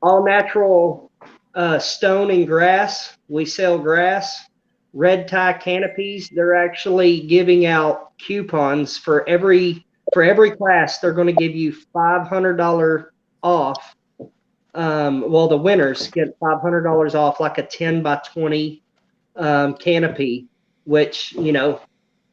All Natural Stone and Grass. We sell grass. Red Tie Canopies. They're actually giving out coupons for every class. They're going to give you $500 off. The winners get $500 off, like a 10 by 20 canopy, which,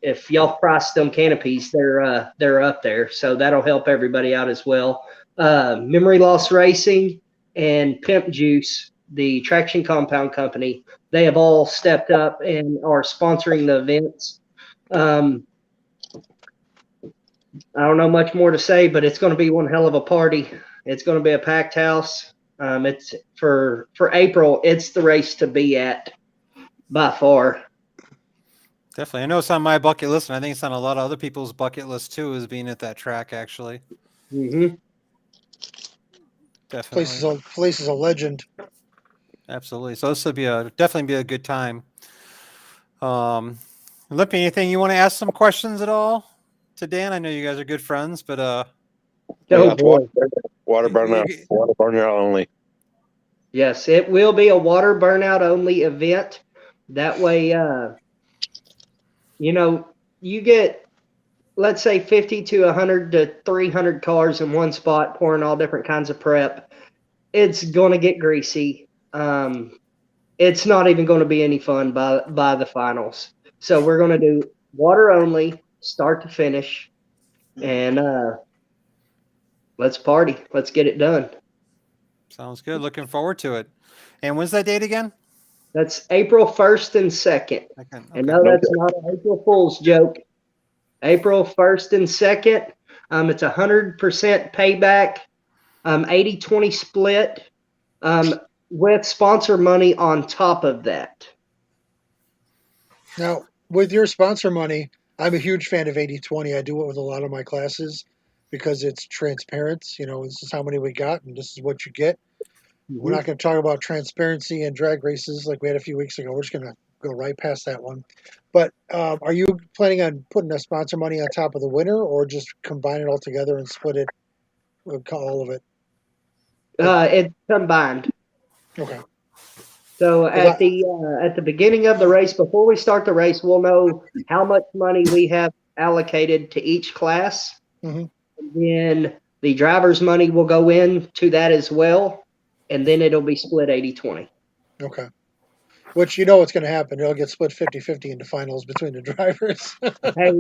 if y'all price them canopies, they're up there. So that'll help everybody out as well. Memory Loss Racing and Pimp Juice, the traction compound company, they have all stepped up and are sponsoring the events. I don't know much more to say, but it's going to be one hell of a party. It's going to be a packed house. It's for April. It's the race to be at by far. Definitely. I know it's on my bucket list, and I think it's on a lot of other people's bucket list too, is being at that track actually. Mm-hmm. Definitely. Place is a legend. Absolutely. So this would definitely be a good time. Limpy, anything you want to ask some questions at all to Dan? I know you guys are good friends, but water burnout only. Yes, it will be a water burnout only event. That way, you get, let's say, 50 to 100 to 300 cars in one spot pouring all different kinds of prep. It's going to get greasy. It's not even going to be any fun by the finals. So we're going to do water only, start to finish, and let's party. Let's get it done. Sounds good. Looking forward to it. And when's that date again? That's April 1st and 2nd. Okay. And no, that's not an April Fool's joke. April 1st and 2nd. It's 100% payback, 80-20 split, with sponsor money on top of that. Now, with your sponsor money, I'm a huge fan of 80-20. I do it with a lot of my classes because it's transparent. This is how many we got, and this is what you get. Mm-hmm. We're not going to talk about transparency and drag races like we had a few weeks ago. We're just going to go right past that one. But are you planning on putting a sponsor money on top of the winner, or just combine it all together and split it, all of it? It's combined. Okay. So at the beginning of the race, before we start the race, we'll know how much money we have allocated to each class. Mm-hmm. And then the driver's money will go into that as well, and then it'll be split 80-20. Okay. Which you know what's going to happen. It'll get split 50-50 in the finals between the drivers. Hey,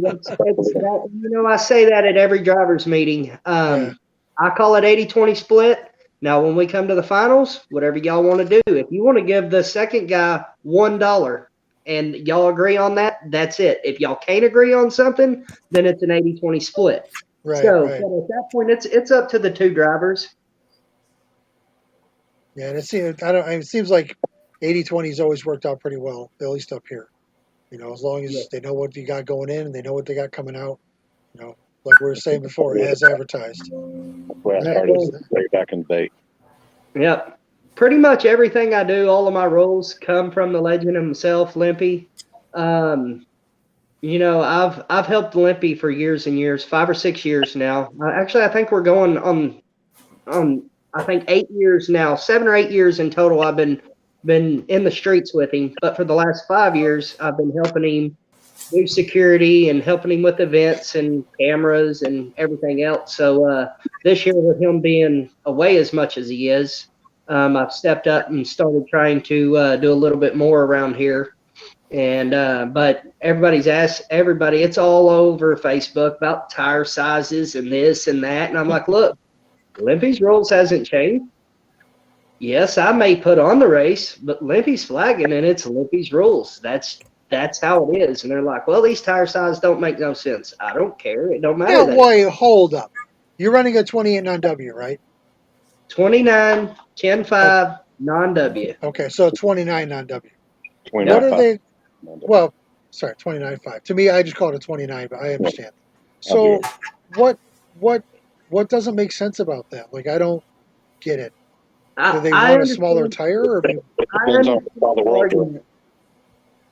that, I say that at every drivers meeting. Yeah. I call it 80-20 split. Now, when we come to the finals, whatever y'all want to do, if you want to give the second guy $1 and y'all agree on that, that's it. If y'all can't agree on something, then it's an 80-20 split. Right, So right. but at that point, it's up to the two drivers. Yeah, and it seems like 80-20 has always worked out pretty well, at least up here. As long as Yeah. they know what you got going in and they know what they got coming out, like we were saying before, as advertised. Where I started way back in the day. Yep. Pretty much everything I do, all of my roles come from the legend himself, Limpy. I've helped Limpy for years and years, 5 or 6 years now. Actually, I think we're going on I think 8 years now, 7 or 8 years in total. I've been in the streets with him, but for the last 5 years, I've been helping him do security and helping him with events and cameras and everything else. So this year, with him being away as much as he is, I've stepped up and started trying to do a little bit more around here. And but everybody's asked everybody, it's all over Facebook about tire sizes and this and that. And I'm like, look, Limpy's rules hasn't changed. Yes, I may put on the race, but Limpy's flagging and it's Limpy's rules. That's how it is. And they're like, well, these tire sizes don't make no sense. I don't care. It don't matter. Yeah, wait, hold up. You're running a 28 non-W, right? 29, 10.5, non-W. Okay, so 29 non-W. 29. What are they? Well, sorry, 29.5. To me, I just call it a 29, but I understand. So, what doesn't make sense about that? Like, I don't get it. Do they want a smaller tire, or Depends on how the world.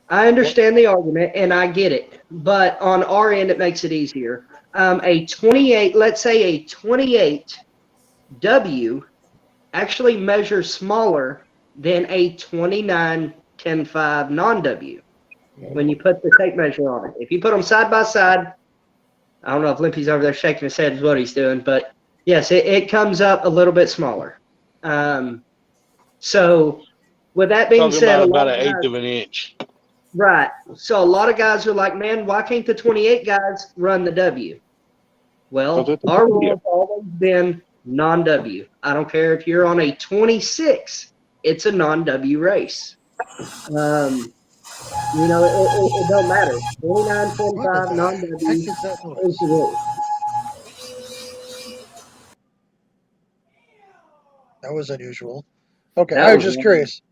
I understand the argument, and I get it. But on our end, it makes it easier. A 28, let's say a 28 W actually measures smaller than a 29 10.5 non-W when you put the tape measure on it. If you put them side by side, I don't know if Limpy's over there shaking his head is what he's doing, but yes, it comes up a little bit smaller. So with that being Talking said, about an eighth of an inch. right. So a lot of guys are like, man, why can't the 28 guys run the W? Well, our rule has always been non-W. I don't care if you're on a 26, it's a non-W race. It don't matter. 29, 25, non-W is the rule. That was unusual. Okay, I was just curious.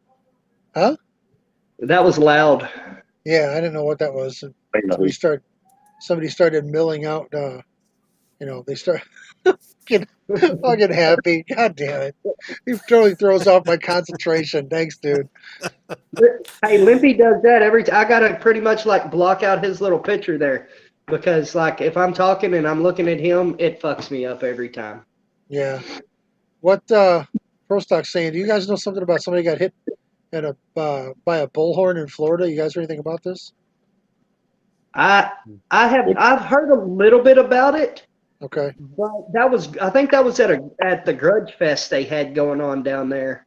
Huh? That was loud. Yeah, I didn't know what that was. Somebody started milling out. They start getting fucking happy. God damn it! He totally throws off my concentration. Thanks, dude. Hey, Limpy does that every time. I gotta pretty much like block out his little picture there because like if I'm talking and I'm looking at him, it fucks me up every time. Yeah. What Pro Stock's saying? Do you guys know something about somebody got hit at by a bullhorn in Florida? You guys heard anything about this? I've heard a little bit about it. Okay. But I think that was at the Grudge Fest they had going on down there.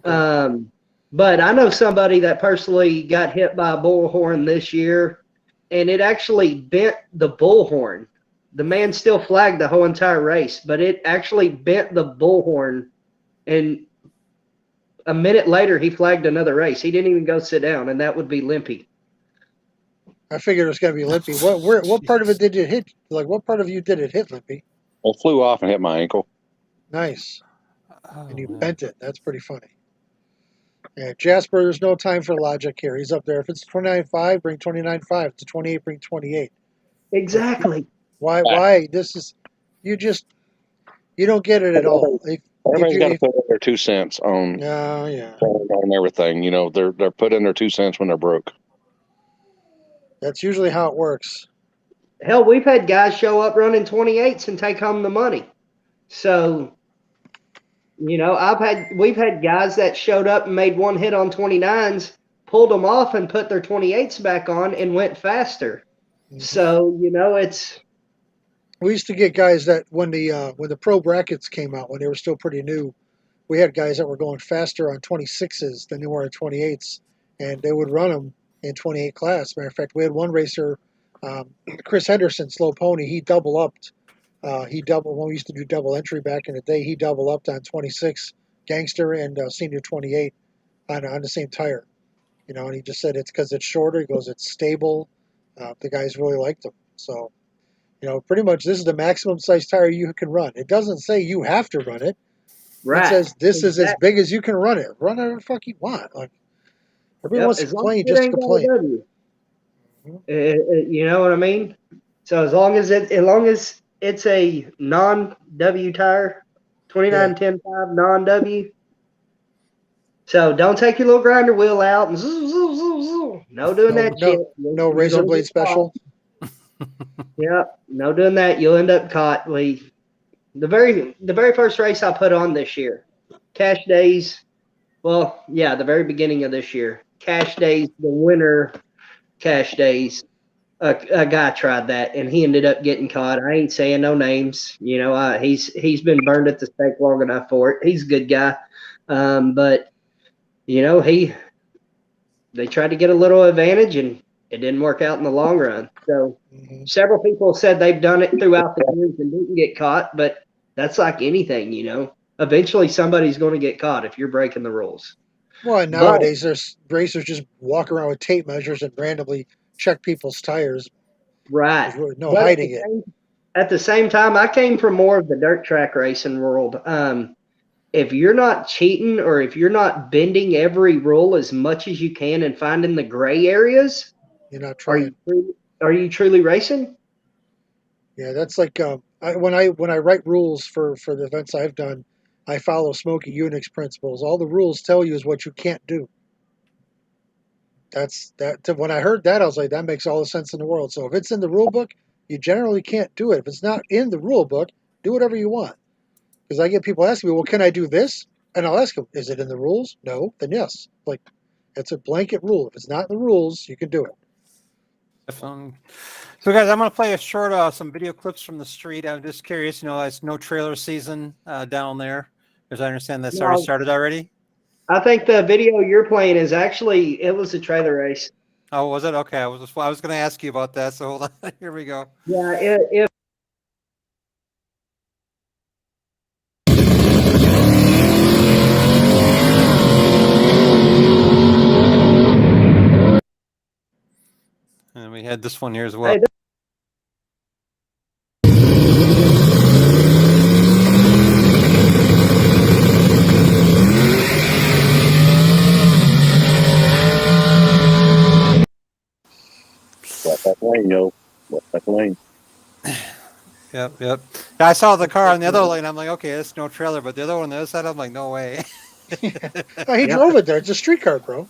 Okay. But I know somebody that personally got hit by a bullhorn this year, and it actually bent the bullhorn. The man still flagged the whole entire race, but it actually bent the bullhorn, and a minute later he flagged another race. He didn't even go sit down, and that would be Limpy. I figured it was gonna be Limpy. What part of it did it hit? Like, what part of you did it hit, Limpy? It flew off and hit my ankle. Nice. And you man. bent it. That's pretty funny. Yeah, Jasper, there's no time for logic here. He's up there. If it's 29.5, bring 29.5. If it's 28, bring 28. Exactly. Why? You don't get it at all. Everybody's got to put in their 2 cents on on everything. They're putting their 2 cents when they're broke. That's usually how it works. Hell, we've had guys show up running 28s and take home the money. So, we've had guys that showed up and made one hit on 29s, pulled them off and put their 28s back on and went faster. Mm-hmm. So, we used to get guys that when the pro brackets came out, when they were still pretty new, we had guys that were going faster on 26s than they were on 28s, and they would run them in 28 class. Matter of fact, we had one racer, Chris Henderson, slow pony. He double upped. When we used to do double entry back in the day, he double upped on 26 gangster and senior 28 on the same tire. And he just said it's because it's shorter. He goes, it's stable. The guys really liked them. So, pretty much this is the maximum size tire you can run. It doesn't say you have to run it. Right. It says this is as big as you can run it. Run whatever the fuck you want. Like, everyone wants to complain just to complain. You know what I mean? So as long as it's a non-W tire, 29-10-5 non-W. So don't take your little grinder wheel out and no doing that shit. No razor blade special. Yeah, no doing that. You'll end up caught. The very first race I put on this year, Cash Days. Well, yeah, the very beginning of this year, Cash Days, the winter Cash Days. A guy tried that and he ended up getting caught. I ain't saying no names. He's been burned at the stake long enough for it. He's a good guy, but they tried to get a little advantage and it didn't work out in the long run. So several people said they've done it throughout the years and didn't get caught, but that's like anything, eventually somebody's going to get caught if you're breaking the rules. Well, and nowadays there's racers just walk around with tape measures and randomly check people's tires. Right. There's really no hiding it. At the same time, I came from more of the dirt track racing world. If you're not cheating or if you're not bending every rule as much as you can and finding the gray areas, you're not trying. Are you truly racing? Yeah, that's like when I write rules for the events I've done, I follow Smokey Unix principles. All the rules tell you is what you can't do. When I heard that, I was like, that makes all the sense in the world. So if it's in the rule book, you generally can't do it. If it's not in the rule book, do whatever you want. Because I get people asking me, well, can I do this? And I'll ask them, is it in the rules? No, then yes. Like, it's a blanket rule. If it's not in the rules, you can do it. So guys, I'm going to play a short, some video clips from the street. I'm just curious, it's no trailer season down there, because I understand that's already started already. I think the video you're playing is it was a trailer race. Oh, was it? Okay. I was going to ask you about that. So hold on. Here we go. Yeah. And we had this one here as well. Hey, That lane, yo. That lane. Yep. I saw the car on the other lane. I'm like, okay, it's no trailer. But the other one on the other side, I'm like, no way. He drove it there. It's a streetcar, bro.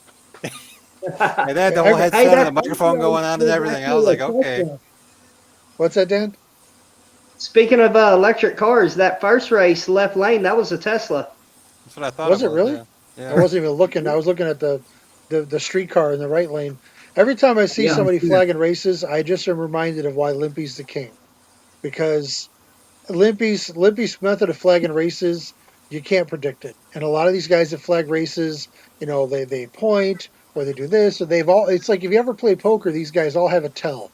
And they had the whole headset and the microphone going on and everything. I was like, okay. What's that, Dan? Speaking of electric cars, that first race, left lane, that was a Tesla. That's what I thought. Was it really? Yeah. I wasn't even looking. I was looking at the streetcar in the right lane. Every time I see somebody flagging races, I just am reminded of why Limpy's the king. Because Limpy's method of flagging races, you can't predict it. And a lot of these guys that flag races, they point or they do this, or it's like if you ever play poker, these guys all have a tell.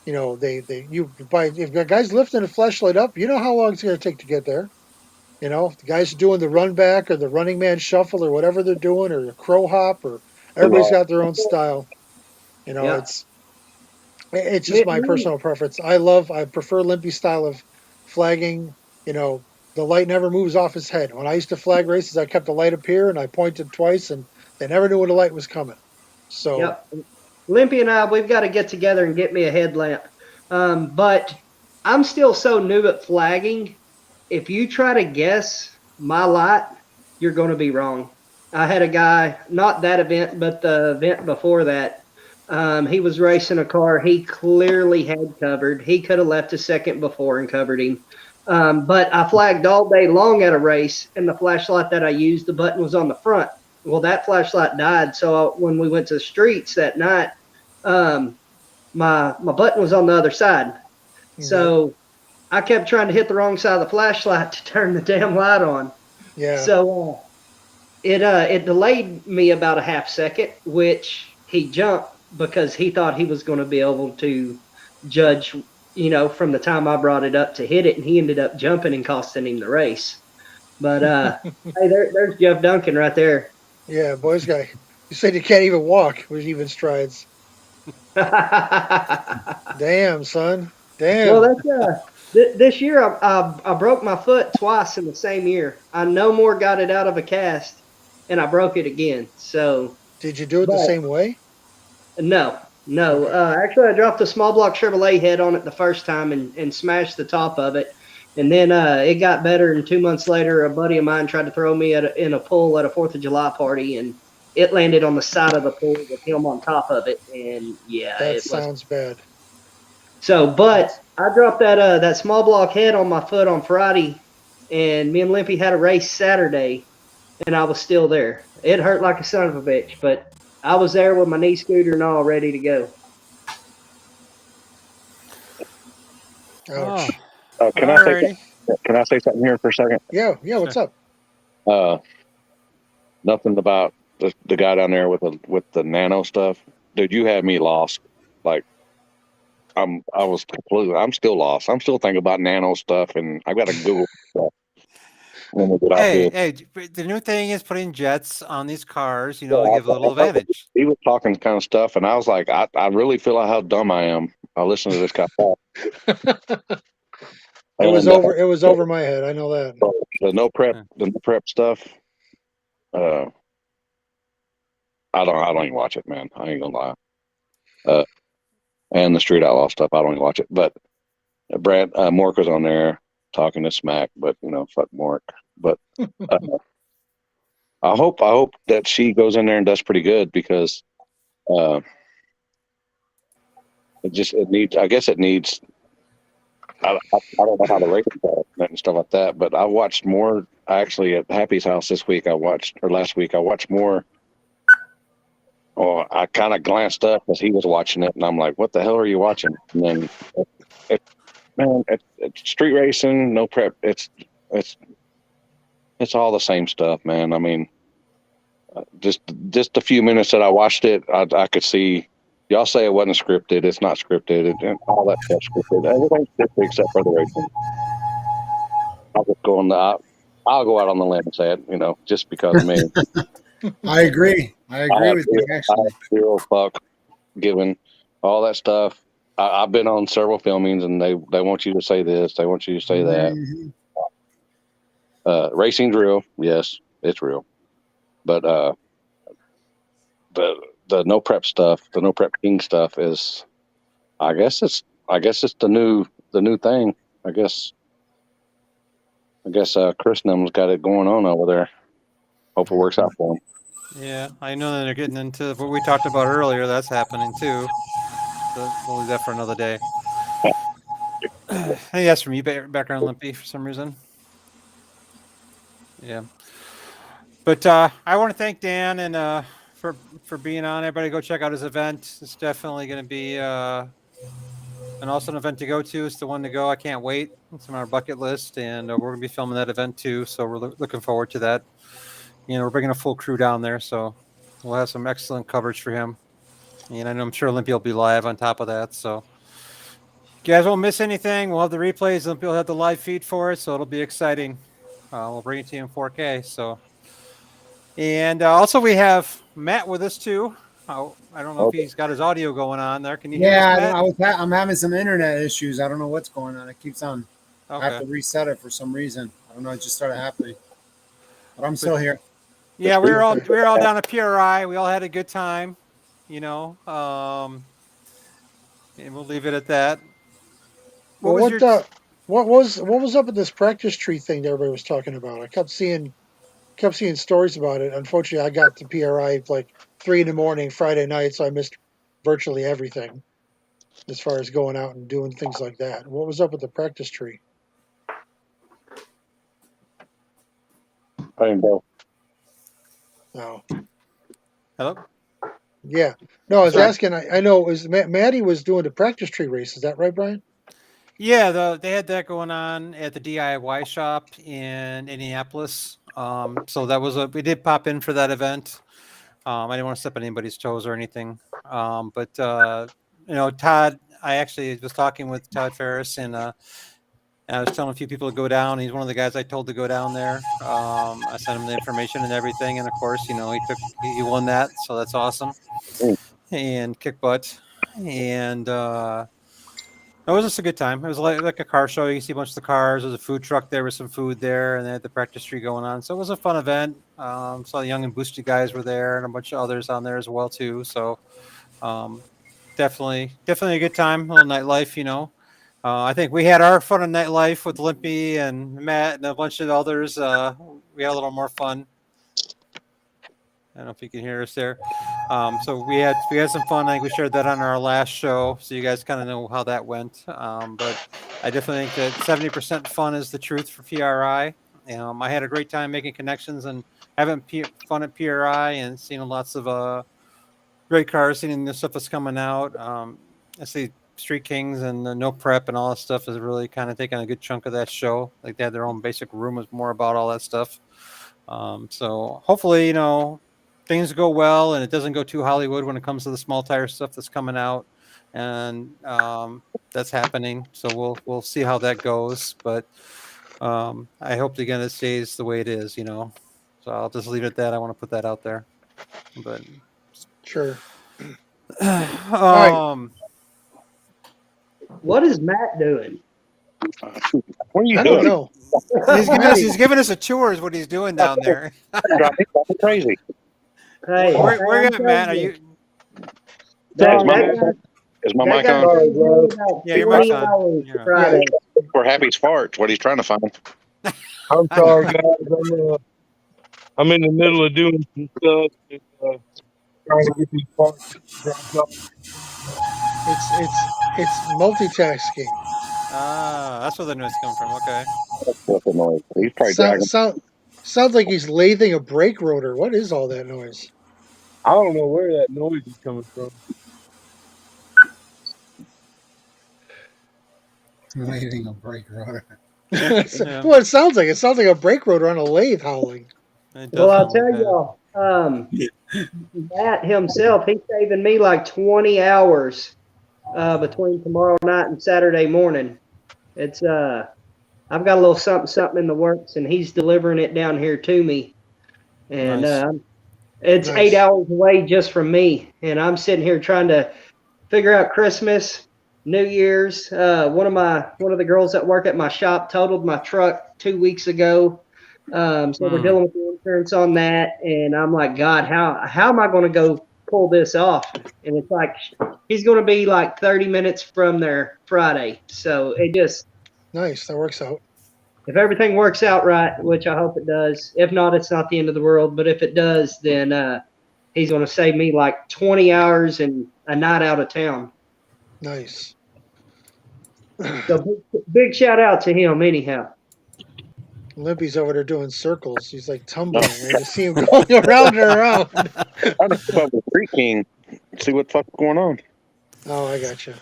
If a guy's lifting a flashlight up, you know how long it's going to take to get there. If the guy's doing the run back or the running man shuffle or whatever they're doing, or the crow hop, or everybody's got their own style. It's just my personal preference. I prefer Limpy's style of flagging. The light never moves off his head. When I used to flag races, I kept the light up here and I pointed twice, and they never knew when the light was coming. So, Limpy and I, we've got to get together and get me a headlamp. But I'm still so new at flagging. If you try to guess my light, you're going to be wrong. I had a guy, not that event, but the event before that. He was racing a car he clearly had covered. He could have left a second before and covered him. But I flagged all day long at a race, and the flashlight that I used, the button was on the front. Well, that flashlight died, so when we went to the streets that night, my button was on the other side. Mm-hmm. So I kept trying to hit the wrong side of the flashlight to turn the damn light on. Yeah. So it delayed me about a half second, which he jumped because he thought he was going to be able to judge, from the time I brought it up to hit it, and he ended up jumping and costing him the race. But hey, there's Jeff Duncan right there. Yeah, boys guy. You said you can't even walk with even strides. Damn, son. Damn. Well, that's this year I broke my foot twice in the same year. I no more got it out of a cast, and I broke it again. So, Did you do it the but same way? no. Okay. Actually, I dropped a small block Chevrolet head on it the first time and smashed the top of it, and then it got better. And 2 months later, a buddy of mine tried to throw me in a pool at a 4th of July party, and it landed on the side of the pool with him on top of it, and yeah, That it was. sounds bad. So, but I dropped that small block head on my foot on Friday, and me and Limpy had a race Saturday, and I was still there. It hurt like a son of a bitch, but I was there with my knee scooter and all ready to go. Ouch. Can I say can I say something here for a second? Yeah, what's up? Nothing about the guy down there with the nano stuff. Dude, you had me lost. Like I'm still lost. I'm still thinking about nano stuff, and I got to Google stuff when we get off here. Hey, the new thing is putting jets on these cars, to give a little advantage. He was talking kind of stuff, and I was like, I really feel like how dumb I am. I listen to this guy talk. It was over my head. I know that. The no prep stuff. I don't even watch it, man. I ain't gonna lie. And the Street Outlaw stuff, I don't even watch it. But Brad Mork was on there talking to smack, but fuck Mork. But I hope that she goes in there and does pretty good, because it needs. I don't know how the ratings are and stuff like that, but I watched more actually at Happy's house last week. I watched more. Oh, I kind of glanced up as he was watching it, and I'm like, "What the hell are you watching?" And then, it's street racing, no prep. It's all the same stuff, man. I mean, just a few minutes that I watched it, I could see. Y'all say it wasn't scripted. It's not scripted. And all that stuff scripted. Everything's scripted except for the racing. I'll go out on the limb and say it, just because of me. I agree with you, actually. I feel fuck given all that stuff. I've been on several filmings, and they want you to say this. They want you to say that. Mm-hmm. Racing's real. yes, it's real. But the no prep stuff, the no prep king stuff is, I guess it's the new thing. I guess Christendom's got it going on over there. Hope it works out for them. Yeah, I know that they're getting into what we talked about earlier. That's happening too. So we'll leave that for another day. I think that's from you, background Limpy, for some reason. Yeah. But I want to thank Dan and for being on. Everybody go check out his event. It's definitely going to be an awesome event to go to. It's the one to go. I can't wait. It's on our bucket list, and we're going to be filming that event too. So we're looking forward to that. We're bringing a full crew down there, so we'll have some excellent coverage for him. And I'm sure Olympia will be live on top of that. So you guys won't miss anything. We'll have the replays. Olympia will have the live feed for it, so it'll be exciting. We'll bring it to you in 4K. So, and also we have Matt with us too. I don't know if he's got his audio going on there. Can you hear us, Matt? I'm having some internet issues. I don't know what's going on. It keeps on. Okay. I have to reset it for some reason. I don't know. It just started happening. But I'm still here. Yeah, we were all down at PRI. We all had a good time, and we'll leave it at that. What was up with this practice tree thing that everybody was talking about? I kept seeing stories about it. Unfortunately, I got to PRI like 3 a.m. Friday night, so I missed virtually everything as far as going out and doing things like that. What was up with the practice tree? I didn't know. No. Hello? Yeah. No, I was asking. I know it was Maddie was doing the practice tree race. Is that right, Brian? Yeah, they had that going on at the DIY shop in Indianapolis. So that was we did pop in for that event. I didn't want to step on anybody's toes or anything. But Todd, I actually was talking with Todd Ferris, and I was telling a few people to go down. He's one of the guys I told to go down there. I sent him the information and everything, and of course, he won that, so that's awesome. And kick butt, and it was just a good time. It was like a car show. You can see a bunch of the cars. There's a food truck there with some food there, and they had the practice tree going on. So it was a fun event. Some young and boosted guys were there, and a bunch of others on there as well too. So definitely a good time. A little nightlife. I think we had our fun in nightlife with Limpy and Matt and a bunch of others. We had a little more fun. I don't know if you can hear us there. So we had some fun. I think we shared that on our last show, so you guys kind of know how that went. But I definitely think that 70% fun is the truth for PRI. I had a great time making connections and having fun at PRI and seeing lots of great cars, seeing the stuff that's coming out. I see Street Kings and the No Prep and all that stuff is really kind of taking a good chunk of that show. Like they had their own basic room was more about all that stuff. So hopefully, things go well and it doesn't go too Hollywood when it comes to the small tire stuff that's coming out, and that's happening. So we'll see how that goes. But I hope again it stays the way it is. So I'll just leave it at that. I want to put that out there. But Sure. What is Matt doing? What are you I doing? don't know. he's giving us a tour. Is what he's doing down there. Driving crazy. Hey, Where you at, Matt? Are you? Is my mic on? Yeah, your mic's on. Hours You're on. Friday. We're Happy's farts. What he's trying to find. I'm sorry, guys. I'm in the middle of doing some stuff. And, trying to get these parts dropped off. It's multitasking. That's where the noise comes from. Okay. What's the noise? He's probably dragging. Sounds like he's lathing a brake rotor. What is all that noise? I don't know where that noise is coming from. Lathing a brake rotor. Well, it sounds like a brake rotor on a lathe howling. Well, I'll tell y'all, Matt himself, he's saving me like 20 hours between tomorrow night and Saturday morning. It's I've got a little something in the works, and he's delivering it down here to me. And Nice. it's Nice. 8 hours away just from me, and I'm sitting here trying to figure out Christmas, New Year's. One of the girls that work at my shop totaled my truck 2 weeks ago. So we're dealing with the insurance on that, and I'm like, God, how am I going to go pull this off? And it's like he's going to be like 30 minutes from there Friday. So it just Nice, that works out. if everything works out right, which I hope it does. If not, it's not the end of the world. But if it does, then he's going to save me like 20 hours and a night out of town. Nice. So big shout out to him anyhow. Limpy's over there doing circles. He's like tumbling. I just see him going around and around. I just come up with Street King. See what the fuck's going on. Oh, I got you.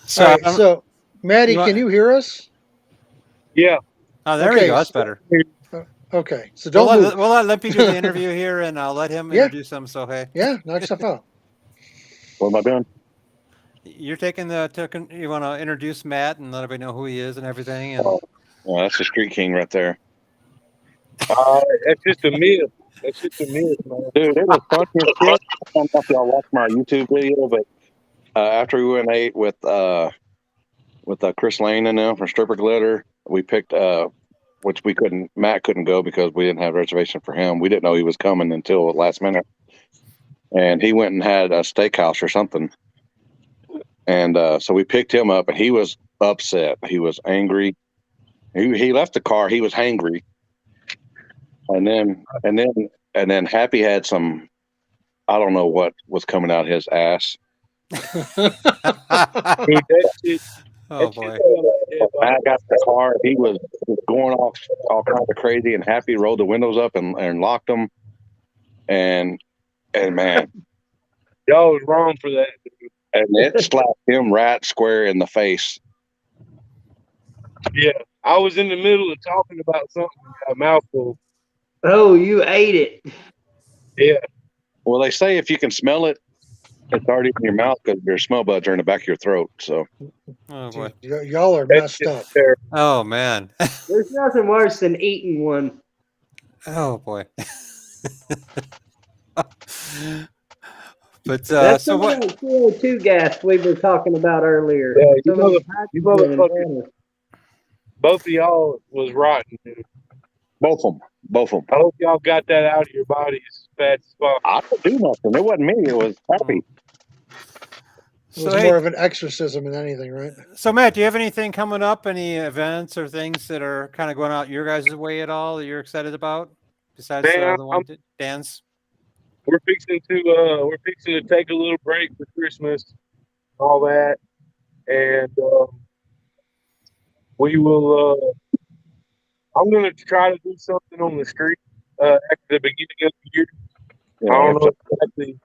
So, All right, so Maddie, you want- can you hear us? Yeah. oh, there okay, we go. That's better. Okay, so don't move. We'll let Limpy do the interview here, and I'll let him Yeah. introduce him. So hey, Yeah, knock stuff out. What am I doing? you're taking you want to introduce Matt and let everybody know who he is and everything. And Oh, that's the Street King right there. That's just a myth. That's just a myth, man. Dude, it was funny as shit. I don't know if y'all watched my YouTube video, but after we went and ate with Chris Lane and them from Stripper Glitter, we picked which Matt couldn't go because we didn't have a reservation for him. We didn't know he was coming until the last minute. And he went and had a steakhouse or something. And so we picked him up, and he was upset. He was angry. He left the car. He was hangry. And then Happy had some, I don't know what was coming out his ass. Dude, that shit. oh boy, I got the car. He was going off all kinds of crazy, and Happy rolled the windows up and locked them. And man, Y'all was wrong for that. Dude. and it slapped him right square in the face. Yeah. I was in the middle of talking about something, got a mouthful. Oh, you ate it. Yeah. Well, they say if you can smell it, it's already in your mouth because your smell buds are in the back of your throat. So Oh boy. Y'all are That's messed just up. terrible. Oh man. There's nothing worse than eating one. Oh boy. But That's so some of what? that CO2 gas we were talking about earlier. Yeah, Some of the you hydrogen and motherfuckers, water. both of y'all was rotten, dude. both of them. I hope y'all got that out of your bodies as fast as possible. I didn't do nothing. It wasn't me. It was Happy. It was So more hey, of an exorcism than anything, right? so Matt, do you have anything coming up? Any events or things that are kind of going out your guys' way at all that you're excited about? Besides Man, the one that Dan's. we're fixing to take a little break for Christmas, all that, and we will. I'm gonna try to do something on the street at the beginning of the year. Yeah, I don't know exactly.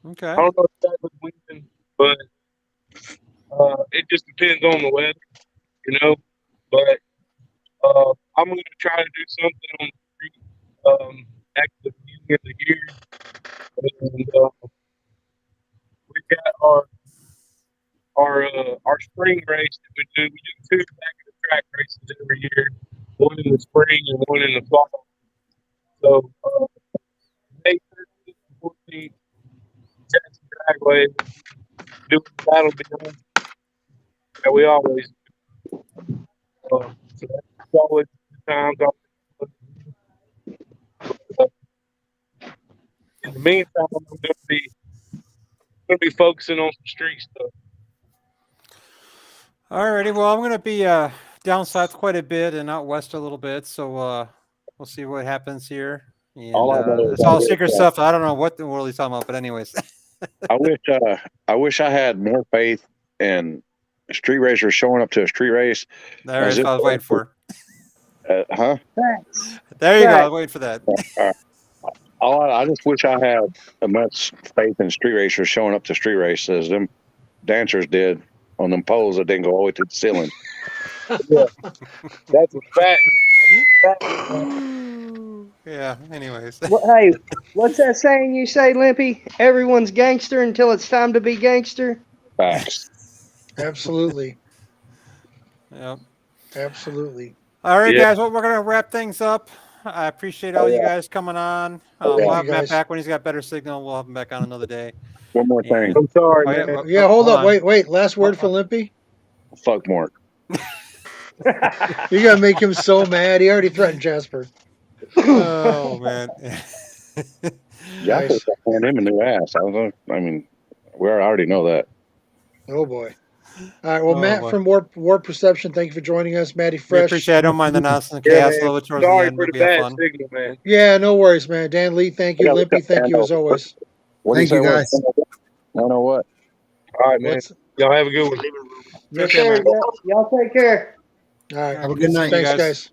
Okay. I don't know exactly when, but it just depends on the weather, you know. But I'm gonna try to do something on the street at the beginning of the year, and we got our spring race that we do. We do 2 back of the track races every year, one in the spring and one in the fall. So May 13th and 14th, Jackson Dragway, doing Battle Beyond that we always do. So that's always good times. Uh, in the meantime, I'm gonna be focusing on some street stuff. Alrighty. Well, I'm gonna be down south quite a bit and out west a little bit. So we'll see what happens here. And All I know is it's all secret stuff. I don't know what the world he's talking about, but anyways. I wish I had more faith in street racers showing up to a street race. There As is. if- I was waiting for. Huh? Facts. There you go. I Right. was waiting for that. I just wish I had as much faith in street racers showing up to street races as them dancers did on them poles that didn't go all the way to the ceiling. That's a fact. Yeah. Anyways. Hey, what's that saying you say, Limpy? Everyone's gangster until it's time to be gangster. Facts. Absolutely. Yep. Absolutely. All right, Yeah. guys. Well, we're gonna wrap things up. I appreciate all you guys coming on. We'll Thank have you, Matt guys. back when he's got better signal. We'll have him back on another day. One more thing. I'm sorry, Oh, yeah, man. well, Yeah, hold up. on. Wait. Last word for Limpy. Fuck Mark. You're gonna make him so mad. He already threatened Jasper. Oh man. Jasper Nice. hand him a new ass. I mean, we already know that. Oh boy. All right. Well, Oh, Matt boy. from Warp Perception, thank you for joining us. Matty We Fresh. appreciate it. I don't mind the nonsense and Yeah, chaos a man. little bit towards the Sorry end. for the Maybe have bad fun. signal, man. Yeah, no worries, man. Dan Lee, thank you. Yeah, Limpy, thank you as always. What do Thank you, say, guys. I don't know what. All right, man. What's Y'all have a good one. Yes, Take care, sir. man. Y'all take care. all right? All Have a right, good night. see you Thanks, guys.